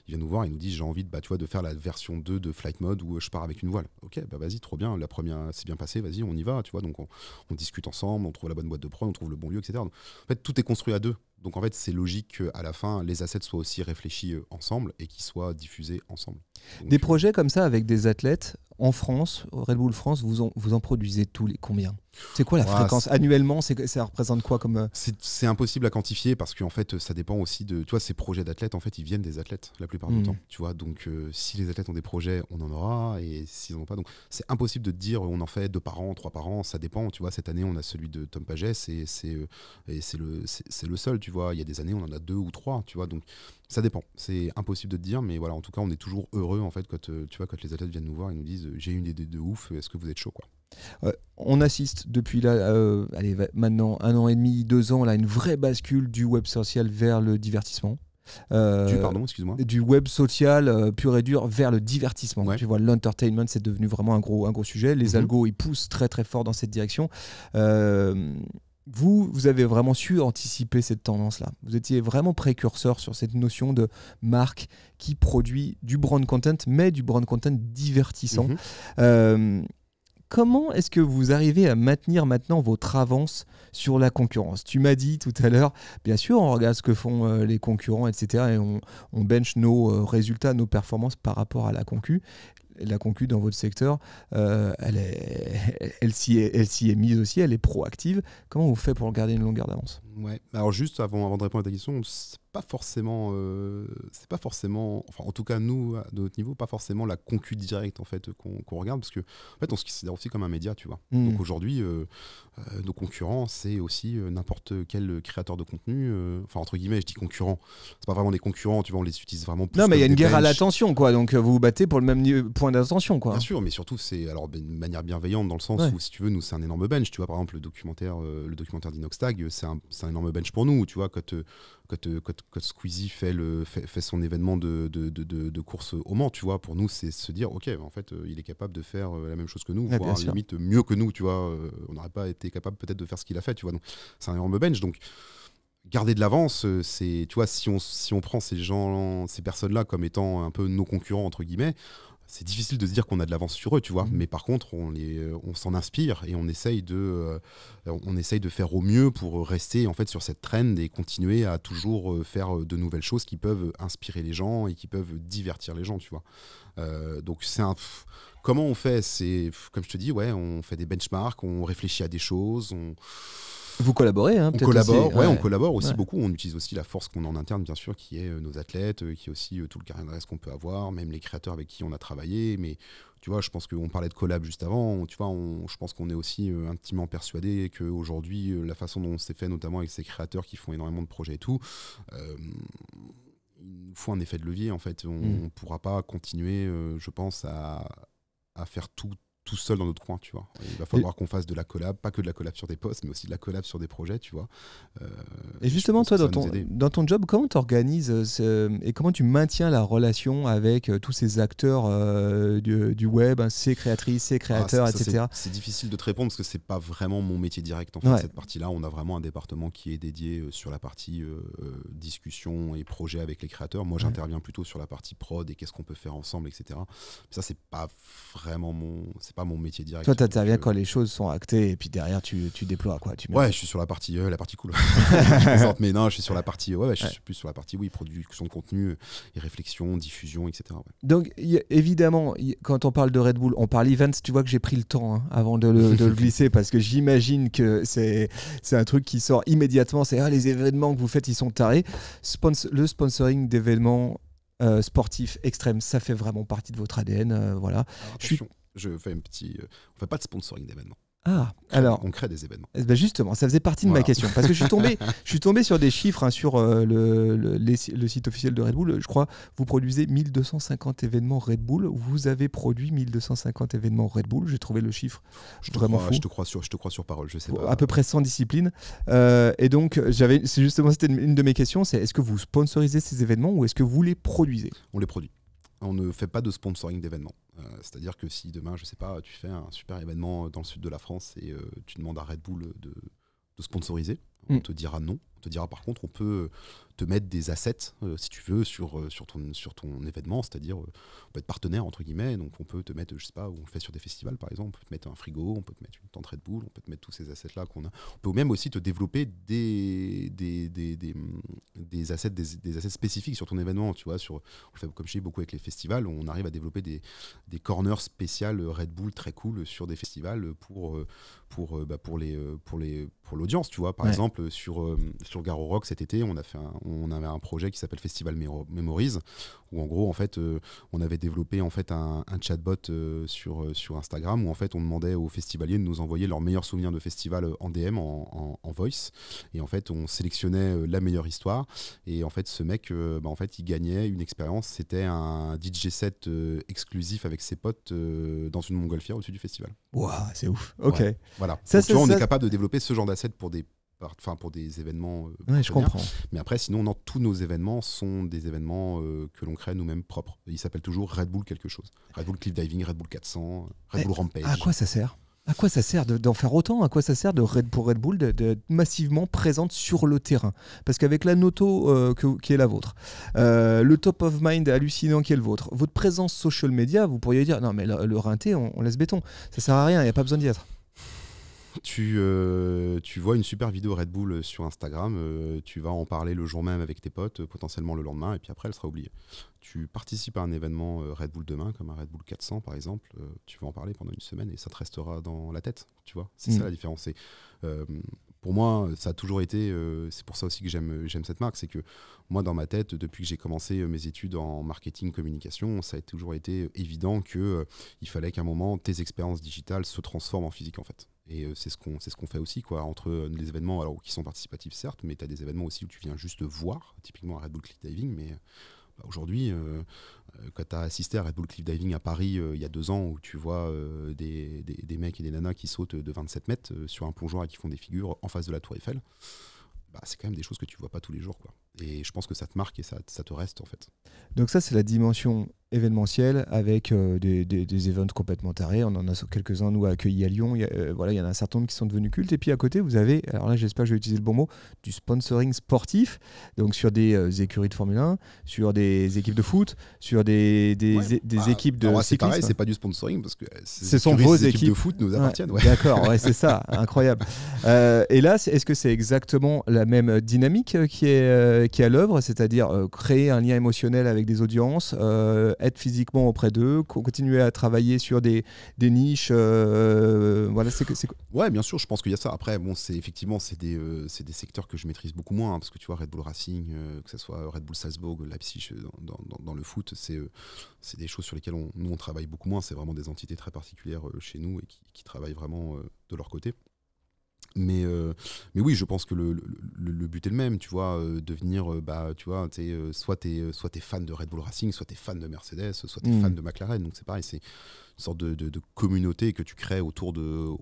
il nous dit j'ai envie de faire la version 2 de Flight Mode où je pars avec une voile. Ok, vas-y, trop bien. La première c'est bien passé, vas-y, on y va. Tu vois, donc on discute ensemble, on trouve la bonne boîte de prod, on trouve le bon lieu, etc. Donc, en fait, tout est construit à 2. Donc en fait, c'est logique qu'à la fin, les assets soient aussi réfléchis ensemble et qu'ils soient diffusés ensemble. Donc, des projets comme ça avec des athlètes en France, Red Bull France, vous en produisez tous les combien? C'est quoi la fréquence annuellement? Ça représente quoi comme C'est impossible à quantifier parce qu'en fait, ça dépend aussi de. Tu vois, ces projets d'athlètes, en fait, ils viennent des athlètes la plupart du temps. Tu vois, donc si les athlètes ont des projets, on en aura, et s'ils n'en ont pas, donc c'est impossible de te dire on en fait 2 par an, 3 par an. Ça dépend. Tu vois, cette année, on a celui de Tom Pages et c'est le seul. Tu vois, il y a des années, on en a 2 ou 3. Tu vois, donc ça dépend. C'est impossible de te dire, mais voilà, en tout cas, on est toujours heureux en fait quand quand les athlètes viennent nous voir et nous disent j'ai une idée de ouf. Est-ce que vous êtes chaud quoi? On assiste depuis là, maintenant 1 an et demi, 2 ans, là, une vraie bascule du web social vers le divertissement. Excuse-moi. Du web social pur et dur vers le divertissement. Ouais. Tu vois, l'entertainment, c'est devenu vraiment un gros sujet. Les algos, ils poussent très très fort dans cette direction. Vous avez vraiment su anticiper cette tendance-là. Vous étiez vraiment précurseur sur cette notion de marque qui produit du brand content, mais du brand content divertissant. Comment est-ce que vous arrivez à maintenir maintenant votre avance sur la concurrence? Tu m'as dit tout à l'heure, bien sûr, on regarde ce que font les concurrents, etc. Et on bench nos résultats, nos performances par rapport à la concu. La concu dans votre secteur, elle s'y est mise aussi, elle est proactive. Comment vous faites pour garder une longueur d'avance? Ouais. Alors juste avant de répondre à ta question, c'est pas forcément, enfin en tout cas nous de notre niveau, pas forcément la concu directe en fait qu'on regarde, parce que en fait on se considère aussi comme un média, tu vois. Donc aujourd'hui nos concurrents c'est aussi n'importe quel créateur de contenu, enfin entre guillemets je dis concurrents, c'est pas vraiment des concurrents, tu vois, on les utilise vraiment plus. Non mais il y a une guerre à bench. l'attention quoi, donc vous vous battez pour le même point d'attention quoi. Bien sûr, mais surtout c'est alors de manière bienveillante dans le sens où si tu veux nous c'est un énorme bench, tu vois, par exemple le documentaire d'Inoxtag c'est un énorme bench pour nous, tu vois, quand Squeezie fait son événement de course au Mans, tu vois, pour nous c'est se dire ok en fait il est capable de faire la même chose que nous, voire limite mieux que nous, tu vois, on n'aurait pas été capable peut-être de faire ce qu'il a fait, tu vois, donc c'est un énorme bench, donc garder de l'avance, c'est, tu vois, si on prend ces personnes-là comme étant un peu nos concurrents entre guillemets, c'est difficile de se dire qu'on a de l'avance sur eux, tu vois. Mais par contre, on s'en inspire et on essaye de faire au mieux pour rester en fait sur cette trend et continuer à toujours faire de nouvelles choses qui peuvent inspirer les gens et qui peuvent divertir les gens, tu vois. Donc comment on fait ? C'est comme je te dis, ouais, on fait des benchmarks, on réfléchit à des choses, Vous collaborez, hein, on peut-être collabore, aussi. on collabore aussi Ouais. beaucoup. On utilise aussi la force qu'on a en interne, bien sûr, qui est nos athlètes, qui est aussi tout le carnet d'adresse qu'on peut avoir, même les créateurs avec qui on a travaillé. Mais tu vois, je pense qu'on parlait de collab juste avant. Tu vois, je pense qu'on est aussi intimement persuadé qu'aujourd'hui, la façon dont c'est fait, notamment avec ces créateurs qui font énormément de projets et tout, il nous faut un effet de levier. En fait, on ne pourra pas continuer, je pense, à faire tout seul dans notre coin, tu vois. Il va falloir qu'on fasse de la collab, pas que de la collab sur des posts, mais aussi de la collab sur des projets, tu vois. Et justement, toi, dans ton job, comment tu organises et comment tu maintiens la relation avec tous ces acteurs du web, hein, ces créatrices, ces créateurs, etc. C'est difficile de te répondre parce que c'est pas vraiment mon métier direct. En fait, cette partie-là, on a vraiment un département qui est dédié sur la partie discussion et projet avec les créateurs. Moi, j'interviens plutôt sur la partie prod et qu'est-ce qu'on peut faire ensemble, etc. Ça, c'est pas vraiment mon métier direct. Toi, tu interviens quand les choses sont actées et puis derrière, tu déploies, quoi. Ouais, je suis sur la partie cool. Je plaisante, mais non, je suis sur la partie, je suis plus sur la partie, production de contenu et réflexion, diffusion, etc. Ouais. Donc, évidemment, quand on parle de Red Bull, on parle events, tu vois que j'ai pris le temps avant de le glisser parce que j'imagine que c'est un truc qui sort immédiatement. C'est les événements que vous faites, ils sont tarés. Le sponsoring d'événements sportifs extrêmes, ça fait vraiment partie de votre ADN. Voilà. Alors, je fais on fait pas de sponsoring d'événements. Alors, on crée des événements. Ben justement, ça faisait partie de ma question parce que je suis tombé sur des chiffres sur le site officiel de Red Bull. Je crois vous produisez 1250 événements Red Bull. Vous avez produit 1250 événements Red Bull. J'ai trouvé le chiffre vraiment fou. Je te crois sur parole. Je sais pas. À peu près 100 disciplines. Et donc, c'était une de mes questions. C'est est-ce que vous sponsorisez ces événements ou est-ce que vous les produisez ? On les produit. On ne fait pas de sponsoring d'événements. C'est-à-dire que si demain, je sais pas, tu fais un super événement dans le sud de la France et tu demandes à Red Bull de sponsoriser, on te dira non. On te dira par contre, on peut te mettre des assets, si tu veux, sur ton événement, c'est-à-dire on peut être partenaire, entre guillemets, donc on peut te mettre, je sais pas, on le fait sur des festivals par exemple, on peut te mettre un frigo, on peut te mettre une tente Red Bull, on peut te mettre tous ces assets-là qu'on a. On peut même aussi te développer des assets spécifiques sur ton événement, tu vois, on le fait comme je dis beaucoup avec les festivals, on arrive à développer des corners spéciales Red Bull très cool sur des festivals pour l'audience, tu vois. Par exemple, sur Garo Rock cet été, on avait un projet qui s'appelle Festival Memories, où en gros, en fait, on avait développé en fait un chatbot sur Instagram où en fait on demandait aux festivaliers de nous envoyer leurs meilleurs souvenirs de festival en DM, en voice, et en fait on sélectionnait la meilleure histoire, et en fait ce mec, en fait, il gagnait une expérience. C'était un DJ set exclusif avec ses potes dans une montgolfière au-dessus du festival. Waouh, c'est ouf. Ok. Ouais, voilà. Donc, tu vois, on est capable de développer ce genre d'assets pour des événements. Je comprends. Mais après, sinon, tous nos événements sont des événements que l'on crée nous-mêmes propres. Ils s'appellent toujours Red Bull quelque chose. Red Bull Cliff Diving, Red Bull 400, Red Bull Rampage. À quoi ça sert ? À quoi ça sert d'en faire autant ? À quoi ça sert pour Red Bull d'être massivement présente sur le terrain ? Parce qu'avec la noto qui est la vôtre, le top of mind hallucinant qui est le vôtre, votre présence social media, vous pourriez dire non mais le rinté, on laisse béton. Ça sert à rien, il n'y a pas besoin d'y être. Tu vois une super vidéo Red Bull sur Instagram, tu vas en parler le jour même avec tes potes, potentiellement le lendemain, et puis après elle sera oubliée. Tu participes à un événement Red Bull demain, comme un Red Bull 400 par exemple, tu vas en parler pendant une semaine et ça te restera dans la tête, tu vois. C'est ça la différence. Pour moi, ça a toujours été, c'est pour ça aussi que j'aime cette marque, c'est que moi dans ma tête, depuis que j'ai commencé mes études en marketing, communication, ça a toujours été évident qu'il fallait qu'à un moment, tes expériences digitales se transforment en physique en fait. Et c'est ce qu'on fait aussi, quoi, entre les événements qui sont participatifs certes, mais tu as des événements aussi où tu viens juste voir, typiquement à Red Bull Cliff Diving, mais aujourd'hui, quand tu as assisté à Red Bull Cliff Diving à Paris il y a 2 ans, où tu vois des mecs et des nanas qui sautent de 27 mètres sur un plongeoir et qui font des figures en face de la Tour Eiffel, c'est quand même des choses que tu vois pas tous les jours, quoi. Et je pense que ça te marque et ça te reste en fait. Donc ça, c'est la dimension événementielle avec des events complètement tarés. On en a quelques-uns, nous, accueillis à Lyon. Il y en a un certain nombre qui sont devenus cultes. Et puis à côté, vous avez, alors là, j'espère que je vais utiliser le bon mot, du sponsoring sportif, donc sur des écuries de Formule 1, sur des équipes de foot, sur des équipes de cyclisme. C'est pareil, c'est pas du sponsoring parce que ce sont vos équipes de foot nous appartiennent. Ouais. D'accord, ouais, c'est ça, incroyable. Et là, est-ce que c'est exactement la même dynamique qui est à l'œuvre, c'est-à-dire créer un lien émotionnel avec des audiences, être physiquement auprès d'eux, continuer à travailler sur des niches, voilà, c'est quoi ? Ouais, bien sûr, je pense qu'il y a ça. Après, bon, c'est des secteurs que je maîtrise beaucoup moins, hein, parce que tu vois, Red Bull Racing, que ce soit Red Bull Salzbourg, Leipzig, dans le foot, c'est des choses sur lesquelles on travaille beaucoup moins. C'est vraiment des entités très particulières chez nous et qui travaillent vraiment de leur côté. Mais oui, je pense que le but est le même, tu vois, devenir, tu vois, soit t'es fan de Red Bull Racing, soit t'es fan de Mercedes, soit t'es fan de McLaren. Donc c'est pareil, c'est une sorte de communauté que tu crées autour de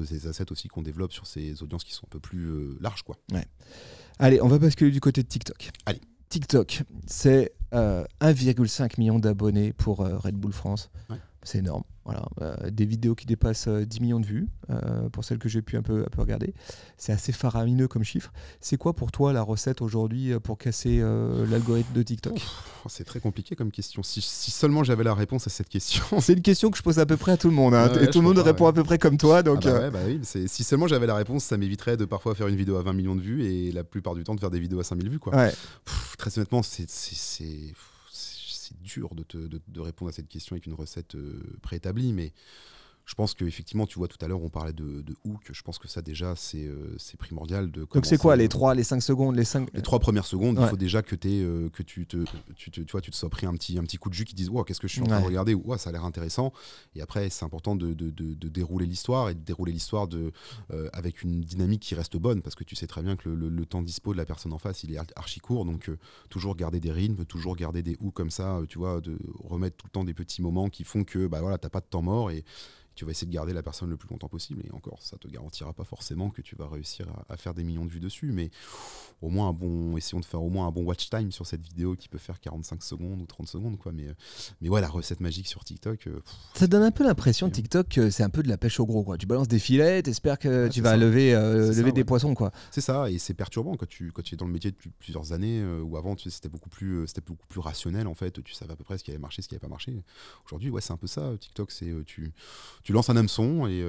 ces assets aussi qu'on développe sur ces audiences qui sont un peu plus larges, quoi. Ouais. Allez, on va basculer du côté de TikTok. Allez. TikTok, c'est 1,5 million d'abonnés pour Red Bull France. Ouais. C'est énorme. Voilà, des vidéos qui dépassent 10 millions de vues, pour celles que j'ai pu un peu regarder. C'est assez faramineux comme chiffre. C'est quoi pour toi la recette aujourd'hui pour casser l'algorithme de TikTok ? C'est très compliqué comme question. Si seulement j'avais la réponse à cette question. C'est une question que je pose à peu près à tout le monde. Hein, et tout le monde répond à peu près comme toi. Donc, oui, si seulement j'avais la réponse, ça m'éviterait de parfois faire une vidéo à 20 millions de vues et la plupart du temps de faire des vidéos à 5000 vues. Quoi. Ouais. Très honnêtement, c'est dur de répondre à cette question avec une recette préétablie, mais je pense qu'effectivement, tu vois, tout à l'heure, on parlait de hook. Je pense que ça, déjà, c'est primordial. Donc, c'est quoi les 3 secondes, les 3 premières secondes, il faut déjà que tu te sois pris un petit coup de jus qui dise wow, qu'est-ce que je suis en train de regarder, ou ça a l'air intéressant. Et après, c'est important de dérouler l'histoire et de dérouler l'histoire avec une dynamique qui reste bonne, parce que tu sais très bien que le temps dispo de la personne en face, il est archi court. Donc, toujours garder des rythmes, toujours garder des hooks comme ça, tu vois, de remettre tout le temps des petits moments qui font que t'as pas de temps mort et tu vas essayer de garder la personne le plus longtemps possible. Et encore, ça te garantira pas forcément que tu vas réussir à faire des millions de vues dessus, mais au moins essayons de faire au moins un bon watch time sur cette vidéo qui peut faire 45 secondes ou 30 secondes, quoi. Mais ouais, la recette magique sur TikTok. Ça donne un peu l'impression, TikTok, que c'est un peu de la pêche au gros, quoi. Tu balances des filets, t'espères que tu vas lever des poissons, quoi. C'est ça, et c'est perturbant quand tu es dans le métier depuis plusieurs années, où avant c'était beaucoup plus rationnel, en fait. Tu savais à peu près ce qui avait marché, ce qui n'avait pas marché. Aujourd'hui, ouais, c'est un peu ça. TikTok, c'est tu lances un hameçon et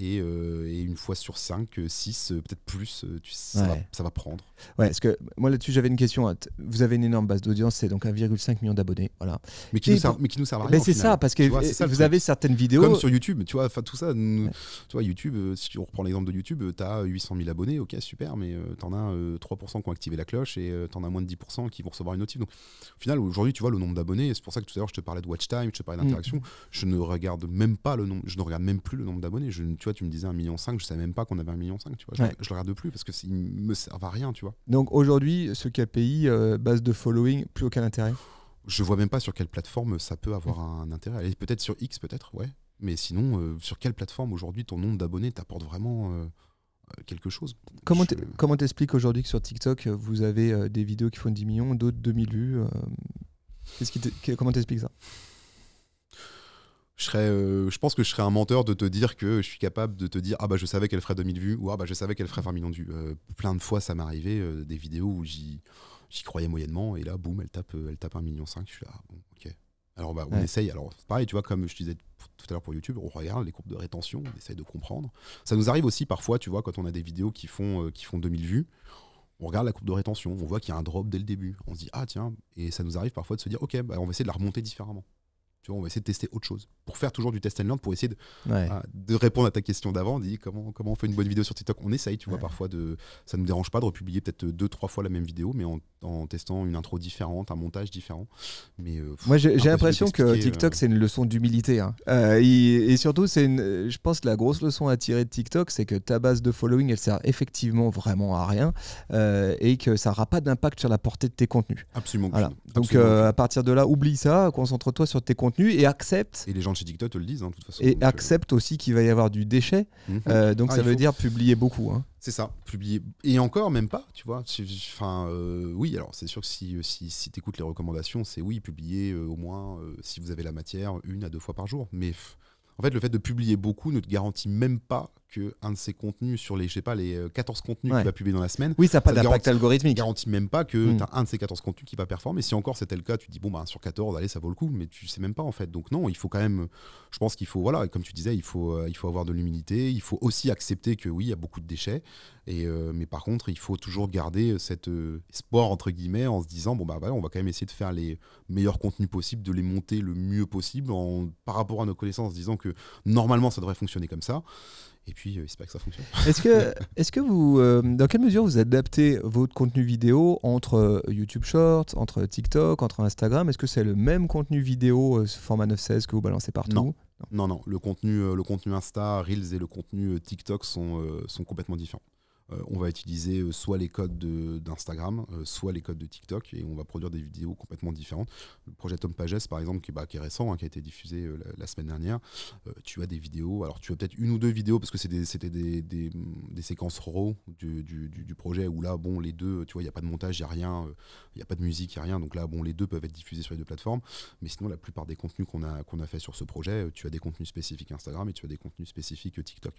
une fois sur 5, 6, peut-être plus, ça va prendre. Ouais, parce que moi là-dessus j'avais une question. Vous avez une énorme base d'audience, c'est donc 1,5 million d'abonnés, voilà. Mais qui nous servent à rien. C'est ça, parce que vous avez certaines vidéos. Comme sur YouTube, tu vois, tout ça. Tu vois, YouTube, si on reprend l'exemple de YouTube, t'as 800 000 abonnés, ok, super, mais t'en as 3% qui ont activé la cloche et t'en as moins de 10% qui vont recevoir une notif. Donc au final, aujourd'hui, tu vois, le nombre d'abonnés, c'est pour ça que tout à l'heure je te parlais de watch time, je te parlais d'interaction, je ne regarde même pas le nombre. Je ne regarde même plus le nombre d'abonnés. Tu vois, tu me disais 1,5 million, je ne savais même pas qu'on avait 1,5 million. Tu vois, je le regarde plus parce qu'ils ne me servent à rien. Tu vois. Donc aujourd'hui, ce KPI, base de following, plus aucun intérêt ? Je ne vois même pas sur quelle plateforme ça peut avoir un intérêt. Allez, peut-être sur X, peut-être, ouais. Mais sinon, sur quelle plateforme aujourd'hui ton nombre d'abonnés t'apporte vraiment quelque chose ? Comment t'expliques aujourd'hui que sur TikTok, vous avez des vidéos qui font 10 millions, d'autres 2000 vues comment t'expliques ça ? Je pense que je serais un menteur de te dire que je suis capable de te dire je savais qu'elle ferait 2000 vues ou je savais qu'elle ferait 20 millions de vues. Plein de fois ça m'est arrivé, des vidéos où j'y croyais moyennement et là boum, elle tape 1,5 million. Je suis là, bon, ok. Alors on essaye. Alors pareil, tu vois, comme je disais tout à l'heure pour YouTube, on regarde les courbes de rétention, on essaye de comprendre. Ça nous arrive aussi parfois, tu vois, quand on a des vidéos qui font 2000 vues. On regarde la courbe de rétention, on voit qu'il y a un drop dès le début. On se dit tiens, et ça nous arrive parfois de se dire ok, on va essayer de la remonter différemment. Tu vois, on va essayer de tester autre chose pour faire toujours du test and learn, pour essayer de répondre à ta question d'avant. On dit comment on fait une bonne vidéo sur TikTok. On essaye, tu vois, parfois ça ne nous dérange pas de republier peut-être 2-3 fois la même vidéo, mais en testant une intro différente, un montage différent. Mais moi j'ai l'impression que TikTok c'est une leçon d'humilité, hein. Et surtout je pense que la grosse leçon à tirer de TikTok, c'est que ta base de following elle sert effectivement vraiment à rien, et que ça n'aura pas d'impact sur la portée de tes contenus. Absolument. Voilà. Donc à partir de là, oublie ça, concentre-toi sur tes contenus et accepte. Et les gens de chez TikTok te le disent, hein, de toute façon. Et accepte aussi qu'il va y avoir du déchet. Donc ça veut dire publier beaucoup. Hein. C'est ça, publier. Et encore, même pas, tu vois. Enfin, oui, alors c'est sûr que si tu écoutes les recommandations, c'est oui, publier au moins, si vous avez la matière, 1 à 2 fois par jour. Mais en fait, le fait de publier beaucoup ne te garantit même pas qu'un de ces contenus sur les, je sais pas, les 14 contenus que tu vas publier dans la semaine. Oui, ça n'a pas te d'impact Ne algorithmique. garantit même pas que tu as un de ces 14 contenus qui va performer. Si encore c'était le cas, tu te dis, bon, bah, sur 14, allez, ça vaut le coup, mais tu sais même pas en fait. Donc non, il faut quand même, je pense qu'il faut, voilà, comme tu disais, il faut avoir de l'humilité. Il faut aussi accepter que oui, il y a beaucoup de déchets. Mais par contre, il faut toujours garder cet espoir, entre guillemets, en se disant, bon, bah, voilà, on va quand même essayer de faire les meilleurs contenus possibles, de les monter le mieux possible par rapport à nos connaissances, en se disant que normalement, ça devrait fonctionner comme ça. Et puis, c'est pas que ça fonctionne. Est-ce que vous, dans quelle mesure vous adaptez votre contenu vidéo entre YouTube Shorts, entre TikTok, entre Instagram? Est-ce que c'est le même contenu vidéo, ce format 9/16 que vous balancez partout? Non. Le contenu Insta, Reels et le contenu TikTok sont complètement différents. On va utiliser soit les codes d'Instagram, soit les codes de TikTok, et on va produire des vidéos complètement différentes. Le projet Tom Pages, par exemple, qui est récent, hein, qui a été diffusé la semaine dernière, tu as des vidéos, alors tu as peut-être 1 ou 2 vidéos, parce que c'était des séquences RAW du projet, où là, bon, les deux, tu vois, il n'y a pas de montage, il n'y a rien, il n'y a pas de musique, il n'y a rien, donc là, bon, les deux peuvent être diffusés sur les 2 plateformes, mais sinon, la plupart des contenus qu'on a fait sur ce projet, tu as des contenus spécifiques Instagram et tu as des contenus spécifiques TikTok.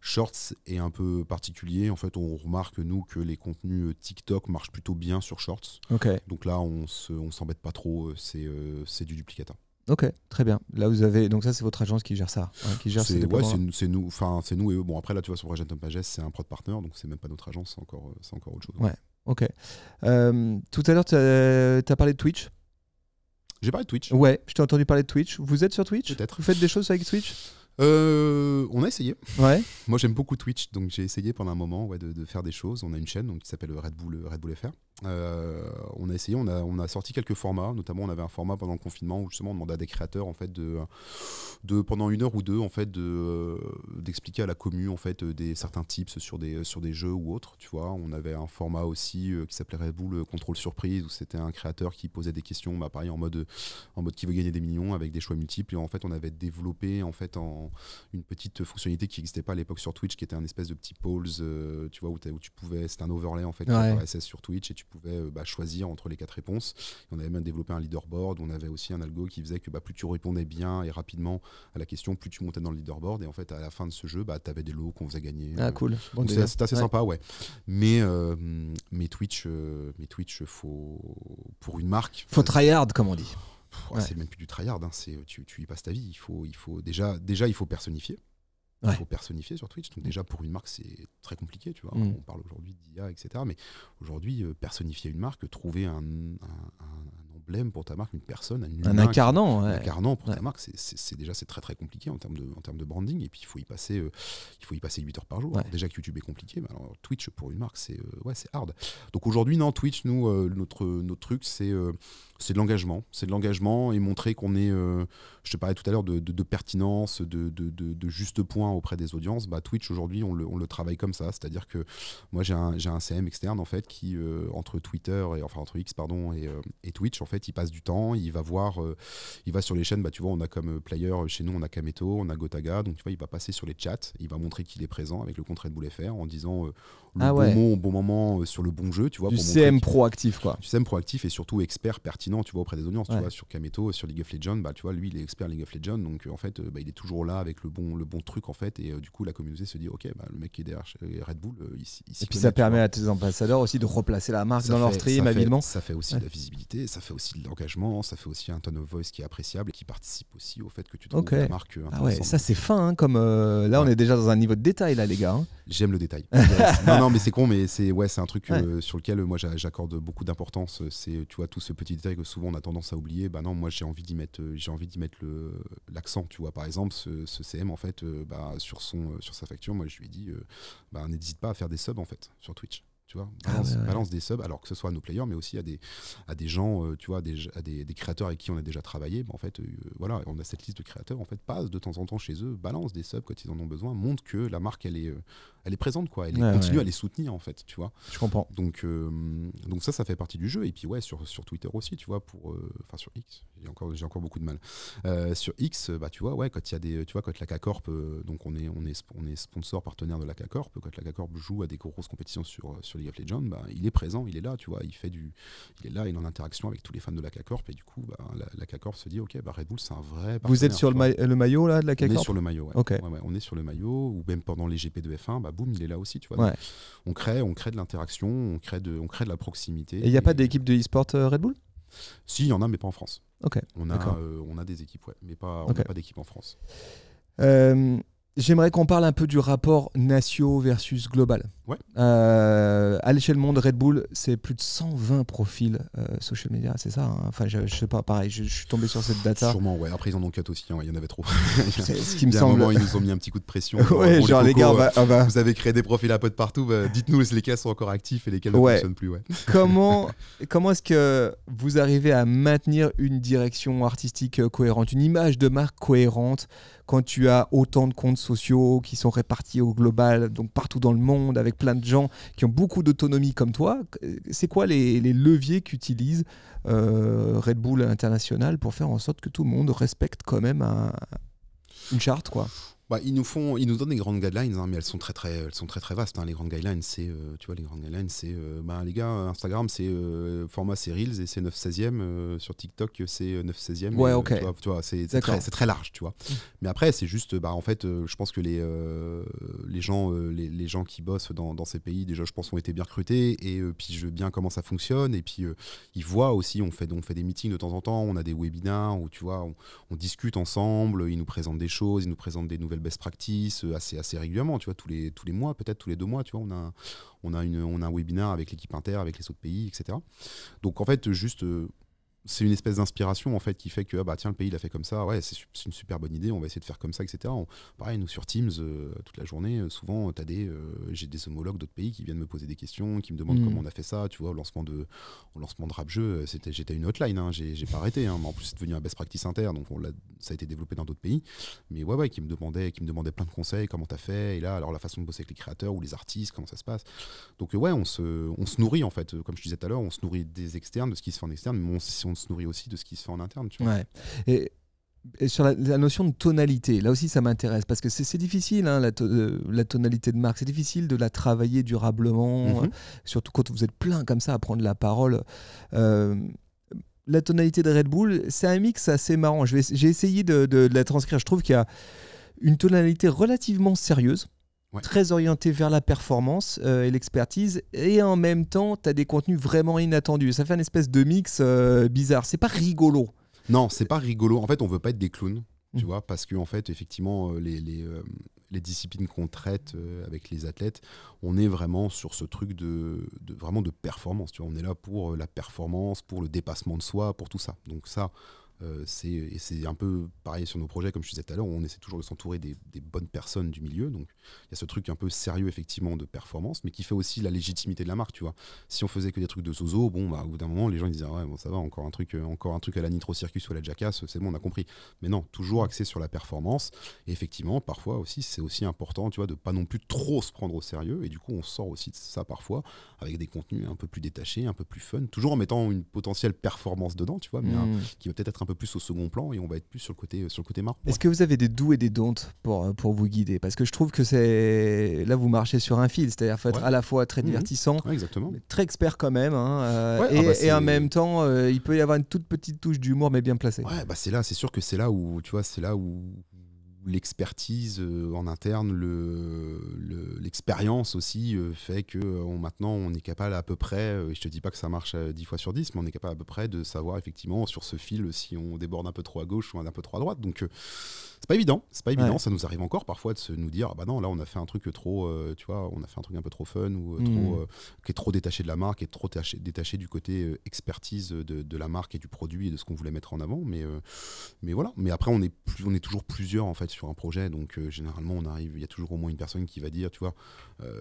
Shorts est un peu particulier, en fait, on remarque, nous, que les contenus TikTok marchent plutôt bien sur Shorts. Okay. Donc là, on s'embête pas trop, c'est du duplicata. Ok, très bien. Là, vous avez, donc ça, c'est votre agence qui gère ça, hein, qui gère ces déploiements. C'est nous. Enfin, c'est nous. Et bon, après là, tu vois, sur Projet Tom Pages, c'est un prod partner, donc c'est même pas notre agence, c'est encore autre chose. Ouais. Ok. Tout à l'heure, tu as parlé de Twitch. J'ai parlé de Twitch. Ouais, je t'ai entendu parler de Twitch. Vous êtes sur Twitch? Peut-être. Vous faites des choses avec Twitch? On a essayé. Ouais. Moi, j'aime beaucoup Twitch, donc j'ai essayé pendant un moment de faire des choses. On a une chaîne donc, qui s'appelle Red Bull FR. On a essayé, on a sorti quelques formats. Notamment, on avait un format pendant le confinement où justement on demandait à des créateurs en fait de pendant 1 heure ou 2 en fait d'expliquer à la commu en fait certains tips sur des jeux ou autres. Tu vois, on avait un format aussi qui s'appelait Red Bull Contrôle Surprise, où c'était un créateur qui posait des questions, bah, pareil en mode qui veut gagner des millions avec des choix multiples. Et en fait, on avait développé en fait une petite fonctionnalité qui n'existait pas à l'époque sur Twitch, qui était un espèce de petit polls, tu vois, où tu pouvais, c'était un overlay en fait, RSS sur Twitch, et tu pouvais choisir entre les 4 réponses. Et on avait même développé un leaderboard. On avait aussi un algo qui faisait que plus tu répondais bien et rapidement à la question, plus tu montais dans le leaderboard. Et en fait, à la fin de ce jeu, tu avais des lots qu'on faisait gagner. Ah cool. Bon, c'est assez sympa, ouais. Mais Twitch, pour une marque, faut tryhard comme on dit. C'est même plus du tryhard, hein, tu y passes ta vie. Il faut déjà il faut personnifier. Il faut personnifier sur Twitch. Donc déjà, pour une marque, c'est très compliqué. Tu vois. On parle aujourd'hui d'IA, etc. Mais aujourd'hui, personnifier une marque, trouver un emblème pour ta marque, une personne, un incarnant, pour ta marque, c'est très très compliqué en termes de branding. Et puis il faut y passer 8 heures par jour. Alors, déjà que YouTube est compliqué, mais alors Twitch pour une marque, c'est hard. Donc aujourd'hui, non, Twitch, nous, notre truc, c'est de l'engagement. C'est de l'engagement et montrer qu'on est, je te parlais tout à l'heure de pertinence, de juste point auprès des audiences. Twitch aujourd'hui, on le travaille comme ça. C'est-à-dire que moi, j'ai un CM externe en fait qui entre X et Twitch, en fait, il passe du temps, il va voir, il va sur les chaînes. Tu vois, on a comme player chez nous, on a Kameto, on a Gotaga. Donc tu vois, il va passer sur les chats, il va montrer qu'il est présent avec le compte Red Bull FR en disant le bon mot au bon moment sur le bon jeu. Tu vois, du CM proactif, quoi. Du CM proactif et surtout expert pertinent, tu vois, auprès des audiences. Tu vois, sur Kameto, sur League of Legends, tu vois, lui, il est expert League of Legends, donc en fait, il est toujours là avec le bon truc en fait, et du coup, la communauté se dit, ok, le mec qui est derrière Red Bull, et puis ça permet à tes ambassadeurs aussi de replacer la marque dans leur stream, évidemment. Ça fait aussi de la visibilité, ça fait aussi de l'engagement, ça fait aussi un tone of voice qui est appréciable et qui participe aussi au fait que tu trouves ta marque intéressante. Ça c'est fin, hein, comme là on est déjà dans un niveau de détail là, les gars. Hein. J'aime le détail. non, mais c'est con, mais c'est un truc sur lequel moi j'accorde beaucoup d'importance. C'est, tu vois, tout ce petit détail que souvent on a tendance à oublier. Non, moi j'ai envie d'y mettre l'accent. Tu vois, par exemple, ce CM en fait, sur sa facture, moi je lui ai dit, n'hésite pas à faire des subs en fait sur Twitch. Tu vois, Ah ouais. balance des subs, alors que ce soit à nos players, mais aussi à des gens, tu vois, à des créateurs avec qui on a déjà travaillé. En fait, voilà, on a cette liste de créateurs. En fait, passe de temps en temps chez eux, balance des subs quand ils en ont besoin, montre que la marque, elle est présente, quoi. Elle continue à les soutenir, en fait, tu vois. Je comprends. Donc ça fait partie du jeu. Et puis ouais, sur Twitter aussi, tu vois, enfin sur X, j'ai encore beaucoup de mal. Sur X, bah tu vois, ouais, quand il y a quand la K-Corp, donc on est sponsor partenaire de la K-Corp, quand la K-Corp joue à des grosses compétitions sur League of Legends, bah, il est présent, il est là, tu vois, il est là, il est en interaction avec tous les fans de la K-Corp, et du coup, bah, la K-Corp se dit, ok, bah Red Bull, c'est un vrai partenaire. Vous êtes sur le maillot là de la On K-Corp? est sur le maillot, ouais. Okay. Ouais, on est sur le maillot, ou même pendant les GP de F1, bah boum, il est là aussi, tu vois. Ouais. On crée de l'interaction, on crée de la proximité. Et il n'y a pas d'équipe de e-sport Red Bull? Si, il y en a, mais pas en France. Ok. On a des équipes, ouais, mais on n'a pas d'équipe en France. J'aimerais qu'on parle un peu du rapport natio versus global. Ouais. À l'échelle monde, Red Bull, c'est plus de 120 profils social media, c'est ça hein. Enfin, je sais pas, pareil, je suis tombé sur cette data. Sûrement, ouais. Après, ils en ont cut aussi, hein. Il y en avait trop. C'est ce qui me semble. semble. Moment, ils nous ont mis un petit coup de pression. Ouais, genre les gars, vous avez créé des profils à pote partout. Bah, dites-nous lesquels sont encore actifs et lesquels ne fonctionnent plus. Ouais. Comment est-ce que vous arrivez à maintenir une direction artistique cohérente, une image de marque cohérente quand tu as autant de comptes sociaux qui sont répartis au global, donc partout dans le monde, avec plein de gens qui ont beaucoup d'autonomie comme toi? C'est quoi les leviers qu'utilise Red Bull International pour faire en sorte que tout le monde respecte quand même une charte, quoi? Bah, ils nous donnent des grandes guidelines, hein, mais elles sont très vastes. Hein. Les grandes guidelines, c'est, les gars, Instagram, c'est format, c'est Reels et c'est 9/16e. Sur TikTok, c'est 9/16e. Ouais, ok. Tu vois, c'est très large, tu vois. Mais après, c'est juste, en fait, je pense que les gens qui bossent dans ces pays, déjà, je pense, ont été bien recrutés. Et puis, je veux bien comment ça fonctionne. Et puis, ils voient aussi, on fait des meetings de temps en temps, on a des webinars où, tu vois, on discute ensemble, ils nous présentent des choses, ils nous présentent des nouvelles best practices assez régulièrement, tu vois, tous les mois, peut-être tous les 2 mois, tu vois, on a un webinaire avec l'équipe inter, avec les autres pays, etc. Donc en fait, juste c'est une espèce d'inspiration en fait qui fait que tiens, le pays l'a fait comme ça, ouais, c'est une super bonne idée, on va essayer de faire comme ça, etc. Pareil, nous sur Teams, toute la journée, souvent j'ai des homologues d'autres pays qui viennent me poser des questions, qui me demandent comment on a fait ça, tu vois, au lancement de rap jeu, j'étais une hotline, hein, j'ai pas arrêté, hein, mais en plus c'est devenu un best practice inter, donc ça a été développé dans d'autres pays, mais ouais, qui me demandait plein de conseils, comment t'as fait, et là alors la façon de bosser avec les créateurs ou les artistes, comment ça se passe. Donc ouais, on se nourrit en fait, comme je disais tout à l'heure, on se nourrit des externes, de ce qui se fait en externe, mais on se nourrit aussi de ce qui se fait en interne, tu vois. Ouais. Et sur la notion de tonalité, là aussi ça m'intéresse parce que c'est difficile, hein, la tonalité de marque, c'est difficile de la travailler durablement, surtout quand vous êtes plein comme ça à prendre la parole. La tonalité de Red Bull, c'est un mix assez marrant. J'ai essayé de la transcrire. Je trouve qu'il y a une tonalité relativement sérieuse, très orientée vers la performance et l'expertise, et en même temps, tu as des contenus vraiment inattendus. Ça fait une espèce de mix bizarre. C'est pas rigolo. Non, c'est pas rigolo. En fait, on veut pas être des clowns, tu vois, parce que en fait, effectivement, les disciplines qu'on traite avec les athlètes, on est vraiment sur ce truc vraiment de performance. Tu vois, on est là pour la performance, pour le dépassement de soi, pour tout ça. Donc ça, c'est un peu pareil sur nos projets, comme je disais tout à l'heure, on essaie toujours de s'entourer des bonnes personnes du milieu. Donc il y a ce truc un peu sérieux effectivement de performance, mais qui fait aussi la légitimité de la marque, tu vois. Si on faisait que des trucs de zozo, bon au bout d'un moment les gens ils disaient ouais bon ça va, encore un truc à la Nitro Circus ou à la Jackass, c'est bon, on a compris. Mais non, toujours axé sur la performance. Et effectivement parfois aussi c'est aussi important, tu vois, de pas non plus trop se prendre au sérieux, et du coup on sort aussi de ça parfois avec des contenus un peu plus détachés, un peu plus fun, toujours en mettant une potentielle performance dedans, tu vois, mais qui va peut-être être un peu plus au second plan, et on va être plus sur le côté marque. Est-ce que vous avez des do's et des don'ts pour vous guider? Parce que je trouve que là vous marchez sur un fil, c'est-à-dire faut être à la fois très divertissant, mais très expert quand même, hein, et en même temps il peut y avoir une toute petite touche d'humour mais bien placée. Ouais, c'est sûr que c'est là où tu vois, c'est là où l'expertise en interne, l'expérience aussi fait que maintenant on est capable à peu près, et je te dis pas que ça marche 10 fois sur 10, mais on est capable à peu près de savoir effectivement sur ce fil si on déborde un peu trop à gauche ou un peu trop à droite. Donc c'est C'est pas évident, Ouais. ça nous arrive encore parfois de nous dire, ah bah non, là on a fait un truc trop, tu vois, on a fait un truc un peu trop fun ou qui est trop détaché de la marque, qui est trop détaché du côté expertise de la marque et du produit et de ce qu'on voulait mettre en avant, mais voilà. Mais après on est toujours plusieurs en fait sur un projet, donc généralement il y a toujours au moins une personne qui va dire, tu vois,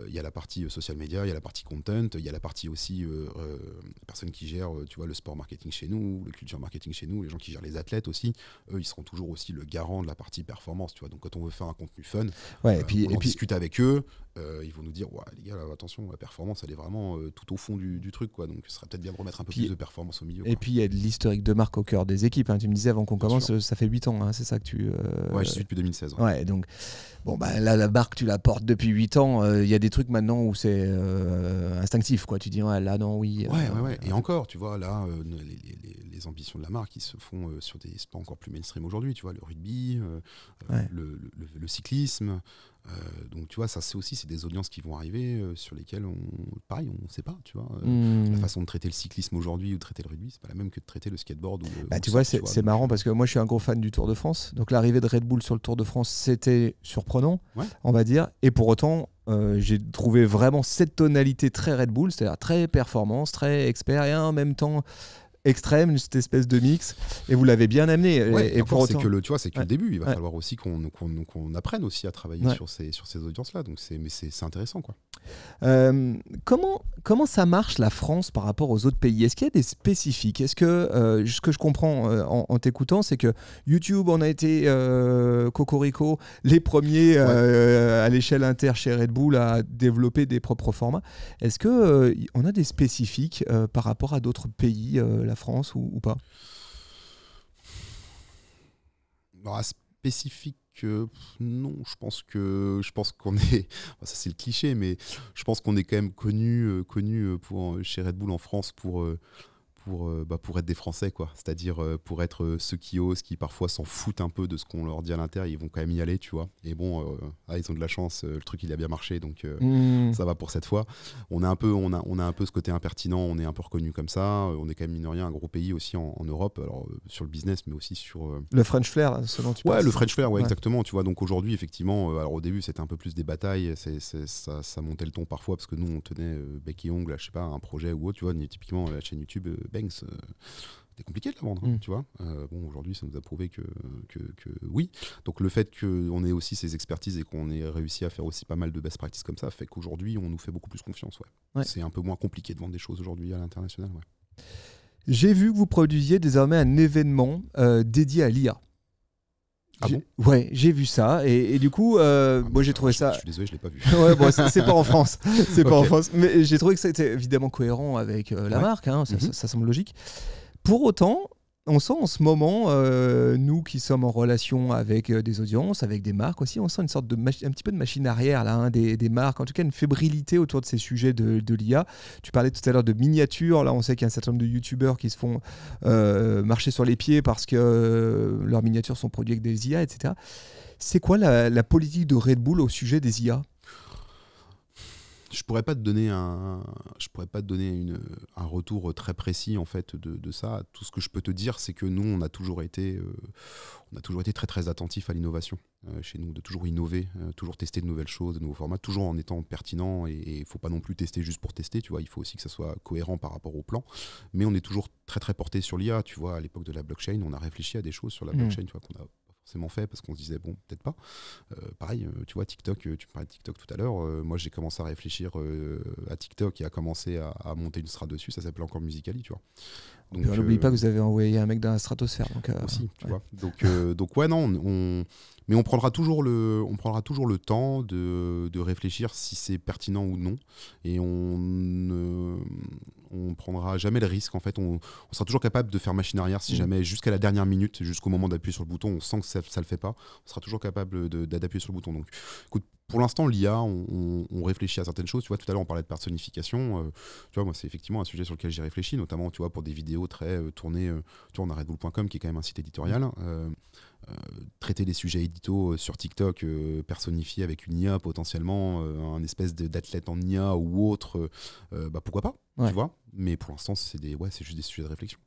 il y a la partie social media, il y a la partie content, il y a la partie aussi la personne qui gère, tu vois, le sport marketing chez nous, le culture marketing chez nous, les gens qui gèrent les athlètes aussi, eux ils seront toujours aussi le garant de la partie performance, tu vois. Donc quand on veut faire un contenu fun, Ouais, on en discute avec eux, ils vont nous dire, ouais les gars, là, attention, la performance elle est vraiment tout au fond du truc, quoi. Donc ce serait peut-être bien de remettre un peu plus de performance au milieu. Et puis il y a de l'historique de marque au cœur des équipes. Hein. Tu me disais avant qu'on commence, ça fait 8 ans, hein, c'est ça que tu. Ouais, j'y suis depuis 2016. Ouais, donc bon, bah, là, la marque, tu la portes depuis 8 ans. Il y a des trucs maintenant où c'est instinctif, quoi. Tu dis, ouais, là, non, oui. Ouais. Et encore, tu vois, là, les ambitions de la marque, ils se font sur des sports encore plus mainstream aujourd'hui. Tu vois, le rugby, le cyclisme. Donc, tu vois, ça, c'est des audiences qui vont arriver sur lesquelles pareil, on ne sait pas, tu vois. La façon de traiter le cyclisme aujourd'hui ou de traiter le rugby, c'est pas la même que de traiter le skateboard ou le. Bah, tu vois, c'est marrant parce que moi, je suis un gros fan du Tour de France. Donc, l'arrivée de Red Bull sur le Tour de France, c'était surprenant, on va dire. Et pour autant, j'ai trouvé vraiment cette tonalité très Red Bull, c'est-à-dire très performance, très expert et en même temps extrême, cette espèce de mix, et vous l'avez bien amené. Ouais, et pour autant, c'est que le début. Il va falloir aussi qu'on apprenne aussi à travailler sur ces audiences-là. Donc c'est intéressant, quoi. Comment ça marche la France par rapport aux autres pays? Est-ce qu'il y a des spécifiques? Est-ce que ce que je comprends en t'écoutant, c'est que YouTube, on a été cocorico les premiers à l'échelle inter chez Red Bull à développer des propres formats. Est-ce que on a des spécifiques par rapport à d'autres pays, la France ou pas? Bah, spécifique. Non, je pense qu'on est, ça c'est le cliché, mais je pense qu'on est quand même connu chez Red Bull en France pour être des Français, quoi. C'est-à-dire pour être ceux qui osent, qui parfois s'en foutent un peu de ce qu'on leur dit à l'intérieur, ils vont quand même y aller, tu vois. Et bon, ils ont de la chance, le truc il a bien marché, donc ça va pour cette fois. On a un peu ce côté impertinent, on est un peu reconnu comme ça. On est quand même mine de rien un gros pays aussi en Europe, alors sur le business, mais aussi sur le French flair, selon tu parles. Ouais, le French flair, exactement. Tu vois, donc aujourd'hui, effectivement, alors au début c'était un peu plus des batailles, ça montait le ton parfois parce que nous on tenait bec et ongle, je sais pas, un projet ou autre, tu vois, typiquement la chaîne YouTube. Banks, c'était compliqué de la vendre, tu vois. Bon, aujourd'hui, ça nous a prouvé que oui. Donc le fait qu'on ait aussi ces expertises et qu'on ait réussi à faire aussi pas mal de best practices comme ça fait qu'aujourd'hui, on nous fait beaucoup plus confiance. Ouais. C'est un peu moins compliqué de vendre des choses aujourd'hui à l'international. Ouais. J'ai vu que vous produisiez désormais un événement dédié à l'IA. Ah bon? Ouais, j'ai vu ça et du coup, moi j'ai trouvé ça. Je suis désolé, je l'ai pas vu. Ouais, bon, c'est pas en France, c'est pas en France, mais j'ai trouvé que c'était évidemment cohérent avec la marque, hein, ça semble logique. Pour autant, on sent en ce moment, nous qui sommes en relation avec des audiences, avec des marques aussi, on sent une sorte de un petit peu de machine arrière là, hein, des marques, en tout cas une fébrilité autour de ces sujets de l'IA. Tu parlais tout à l'heure de miniatures, là on sait qu'il y a un certain nombre de youtubeurs qui se font marcher sur les pieds parce que leurs miniatures sont produites avec des IA, etc. C'est quoi la politique de Red Bull au sujet des IA ? Je pourrais pas te donner un retour très précis en fait de ça. Tout ce que je peux te dire, c'est que nous, on a toujours été très très attentifs à l'innovation chez nous, de toujours innover, toujours tester de nouvelles choses, de nouveaux formats, toujours en étant pertinent. Et il faut pas non plus tester juste pour tester, tu vois. Il faut aussi que ça soit cohérent par rapport au plan. Mais on est toujours très très porté sur l'IA, tu vois. À l'époque de la blockchain, on a réfléchi à des choses sur la blockchain, tu vois, qu'on a forcément fait parce qu'on se disait bon, peut-être pas. Pareil, tu vois, TikTok, tu parlais de TikTok tout à l'heure. Moi, j'ai commencé à réfléchir à TikTok et à commencer à monter une strat dessus. Ça s'appelle encore Musical.ly, tu vois. Donc, n'oublie pas que vous avez envoyé un mec dans la stratosphère. Donc, aussi, tu vois. Donc ouais, non, mais on prendra toujours le temps de réfléchir si c'est pertinent ou non. Et on prendra jamais le risque. En fait, on sera toujours capable de faire machine arrière si jamais, jusqu'à la dernière minute, jusqu'au moment d'appuyer sur le bouton, on sent que ça le fait pas. On sera toujours capable d'appuyer sur le bouton. Donc, écoute, pour l'instant, l'IA, on réfléchit à certaines choses. Tu vois, tout à l'heure, on parlait de personnification. Tu vois, moi, c'est effectivement un sujet sur lequel j'ai réfléchi, notamment, tu vois, pour des vidéos très tournées. Tu vois, on a redbull.com qui est quand même un site éditorial. Traiter des sujets édito sur TikTok personnifiés avec une IA potentiellement, un espèce d'athlète en IA ou autre, pourquoi pas, tu vois. Mais pour l'instant, c'est juste des sujets de réflexion.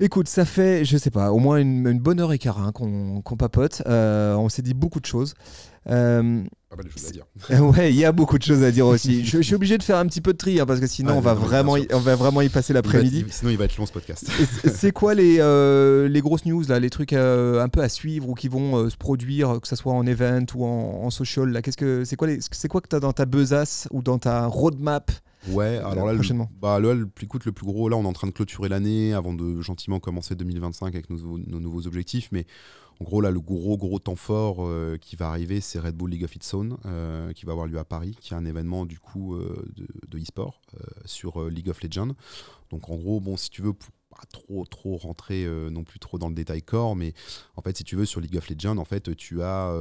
Écoute, ça fait, je sais pas, au moins une bonne heure et quart hein, qu'on papote. On s'est dit beaucoup de choses. Pas mal de choses à dire. Ouais, il y a beaucoup de choses à dire aussi. Je suis obligé de faire un petit peu de tri hein, parce que sinon on va vraiment y passer l'après-midi. Sinon il va être long ce podcast. C'est quoi les grosses news là, les trucs un peu à suivre ou qui vont se produire, que ce soit en event ou en social là. C'est quoi que tu as dans ta besace ou dans ta roadmap? Ouais, alors là, prochainement. le plus gros, là, on est en train de clôturer l'année avant de gentiment commencer 2025 avec nos nouveaux objectifs. Mais en gros, là, le gros temps fort qui va arriver, c'est Red Bull League of Its Own, qui va avoir lieu à Paris, qui est un événement du coup de e-sport sur League of Legends. Donc en gros, bon, si tu veux, pour pas trop rentrer non plus trop dans le détail core, mais en fait, si tu veux, sur League of Legends, en fait, tu as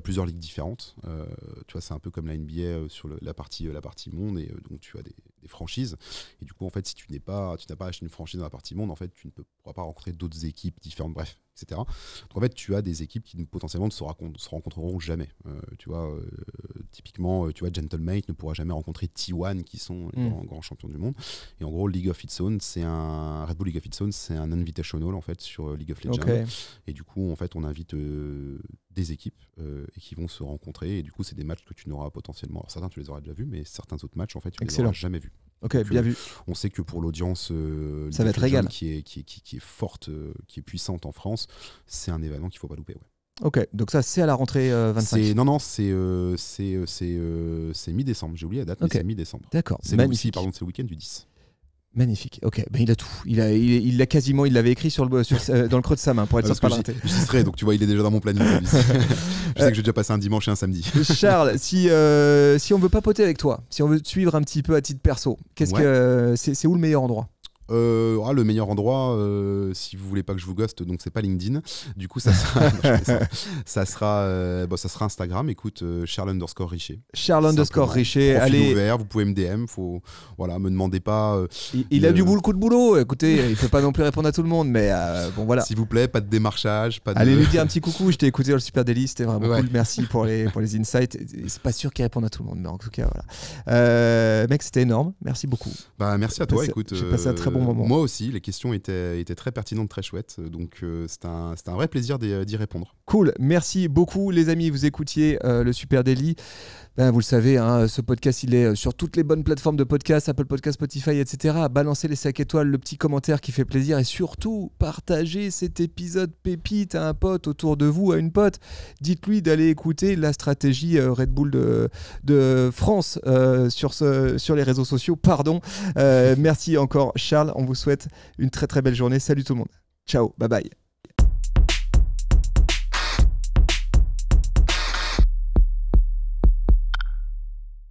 plusieurs ligues différentes. Tu vois, c'est un peu comme la NBA sur la partie monde, et donc tu as des franchises. Et du coup, en fait, si tu n'as pas acheté une franchise dans la partie monde, en fait, tu ne pourras pas rencontrer d'autres équipes différentes, bref, etc. Donc en fait, tu as des équipes qui potentiellement ne se rencontreront jamais. Tu vois, typiquement, tu vois, Gentlemate ne pourra jamais rencontrer T1, qui sont les grands champions du monde. Et en gros, League of Its Own, Red Bull League of Its Own, c'est un invitational en fait sur League of Legends. Okay. Et du coup, en fait, on invite des équipes et qui vont se rencontrer. Et du coup, c'est des matchs que tu n'auras potentiellement. Alors, certains, tu les auras déjà vus, mais certains autres matchs, en fait, tu les auras jamais vus. Ok, bien vu. On sait que pour l'audience ça va être régal. qui est forte, qui est puissante en France, c'est un événement qu'il ne faut pas louper. Ouais. Ok, donc ça c'est à la rentrée 25. Non, c'est mi-décembre. J'ai oublié la date, mais c'est mi-décembre. D'accord. C'est c'est le week-end du 10. Magnifique. Ok, ben il a tout. Il l'a quasiment. Il l'avait écrit dans le creux de sa main pour être sûr de pas le rater. J'y serai, donc tu vois, il est déjà dans mon planning. Je sais que j'ai déjà passé un dimanche et un samedi. Charles, si on veut papoter avec toi, si on veut te suivre un petit peu à titre perso, c'est où le meilleur endroit? Le meilleur endroit, si vous voulez pas que je vous ghoste, donc c'est pas LinkedIn. Du coup, ça sera Instagram. Écoute, Charles_Richer. Charles_Richer. Allez, ouvert, vous pouvez me DM. Me demandez pas. Il a beaucoup de boulot. Écoutez, il peut pas non plus répondre à tout le monde, mais bon voilà. S'il vous plaît, pas de démarchage, Allez lui dire un petit coucou. Je t'ai écouté dans le Super Daily, c'était vraiment cool. Merci pour les insights. C'est pas sûr qu'il réponde à tout le monde, mais en tout cas voilà. Mec, c'était énorme. Merci beaucoup. Merci à toi. Écoute, j'ai passé un très bon moment. Moi aussi, les questions étaient très pertinentes, très chouettes. Donc c'était un vrai plaisir d'y répondre. Cool, merci beaucoup les amis. Vous écoutiez le Super Daily. Vous le savez, hein, ce podcast, il est sur toutes les bonnes plateformes de podcast, Apple Podcast, Spotify, etc. Balancez les 5 étoiles, le petit commentaire qui fait plaisir et surtout, partagez cet épisode pépite à un pote autour de vous, à une pote. Dites-lui d'aller écouter la stratégie Red Bull de France sur les réseaux sociaux. Merci encore Charles, on vous souhaite une très très belle journée. Salut tout le monde. Ciao, bye bye.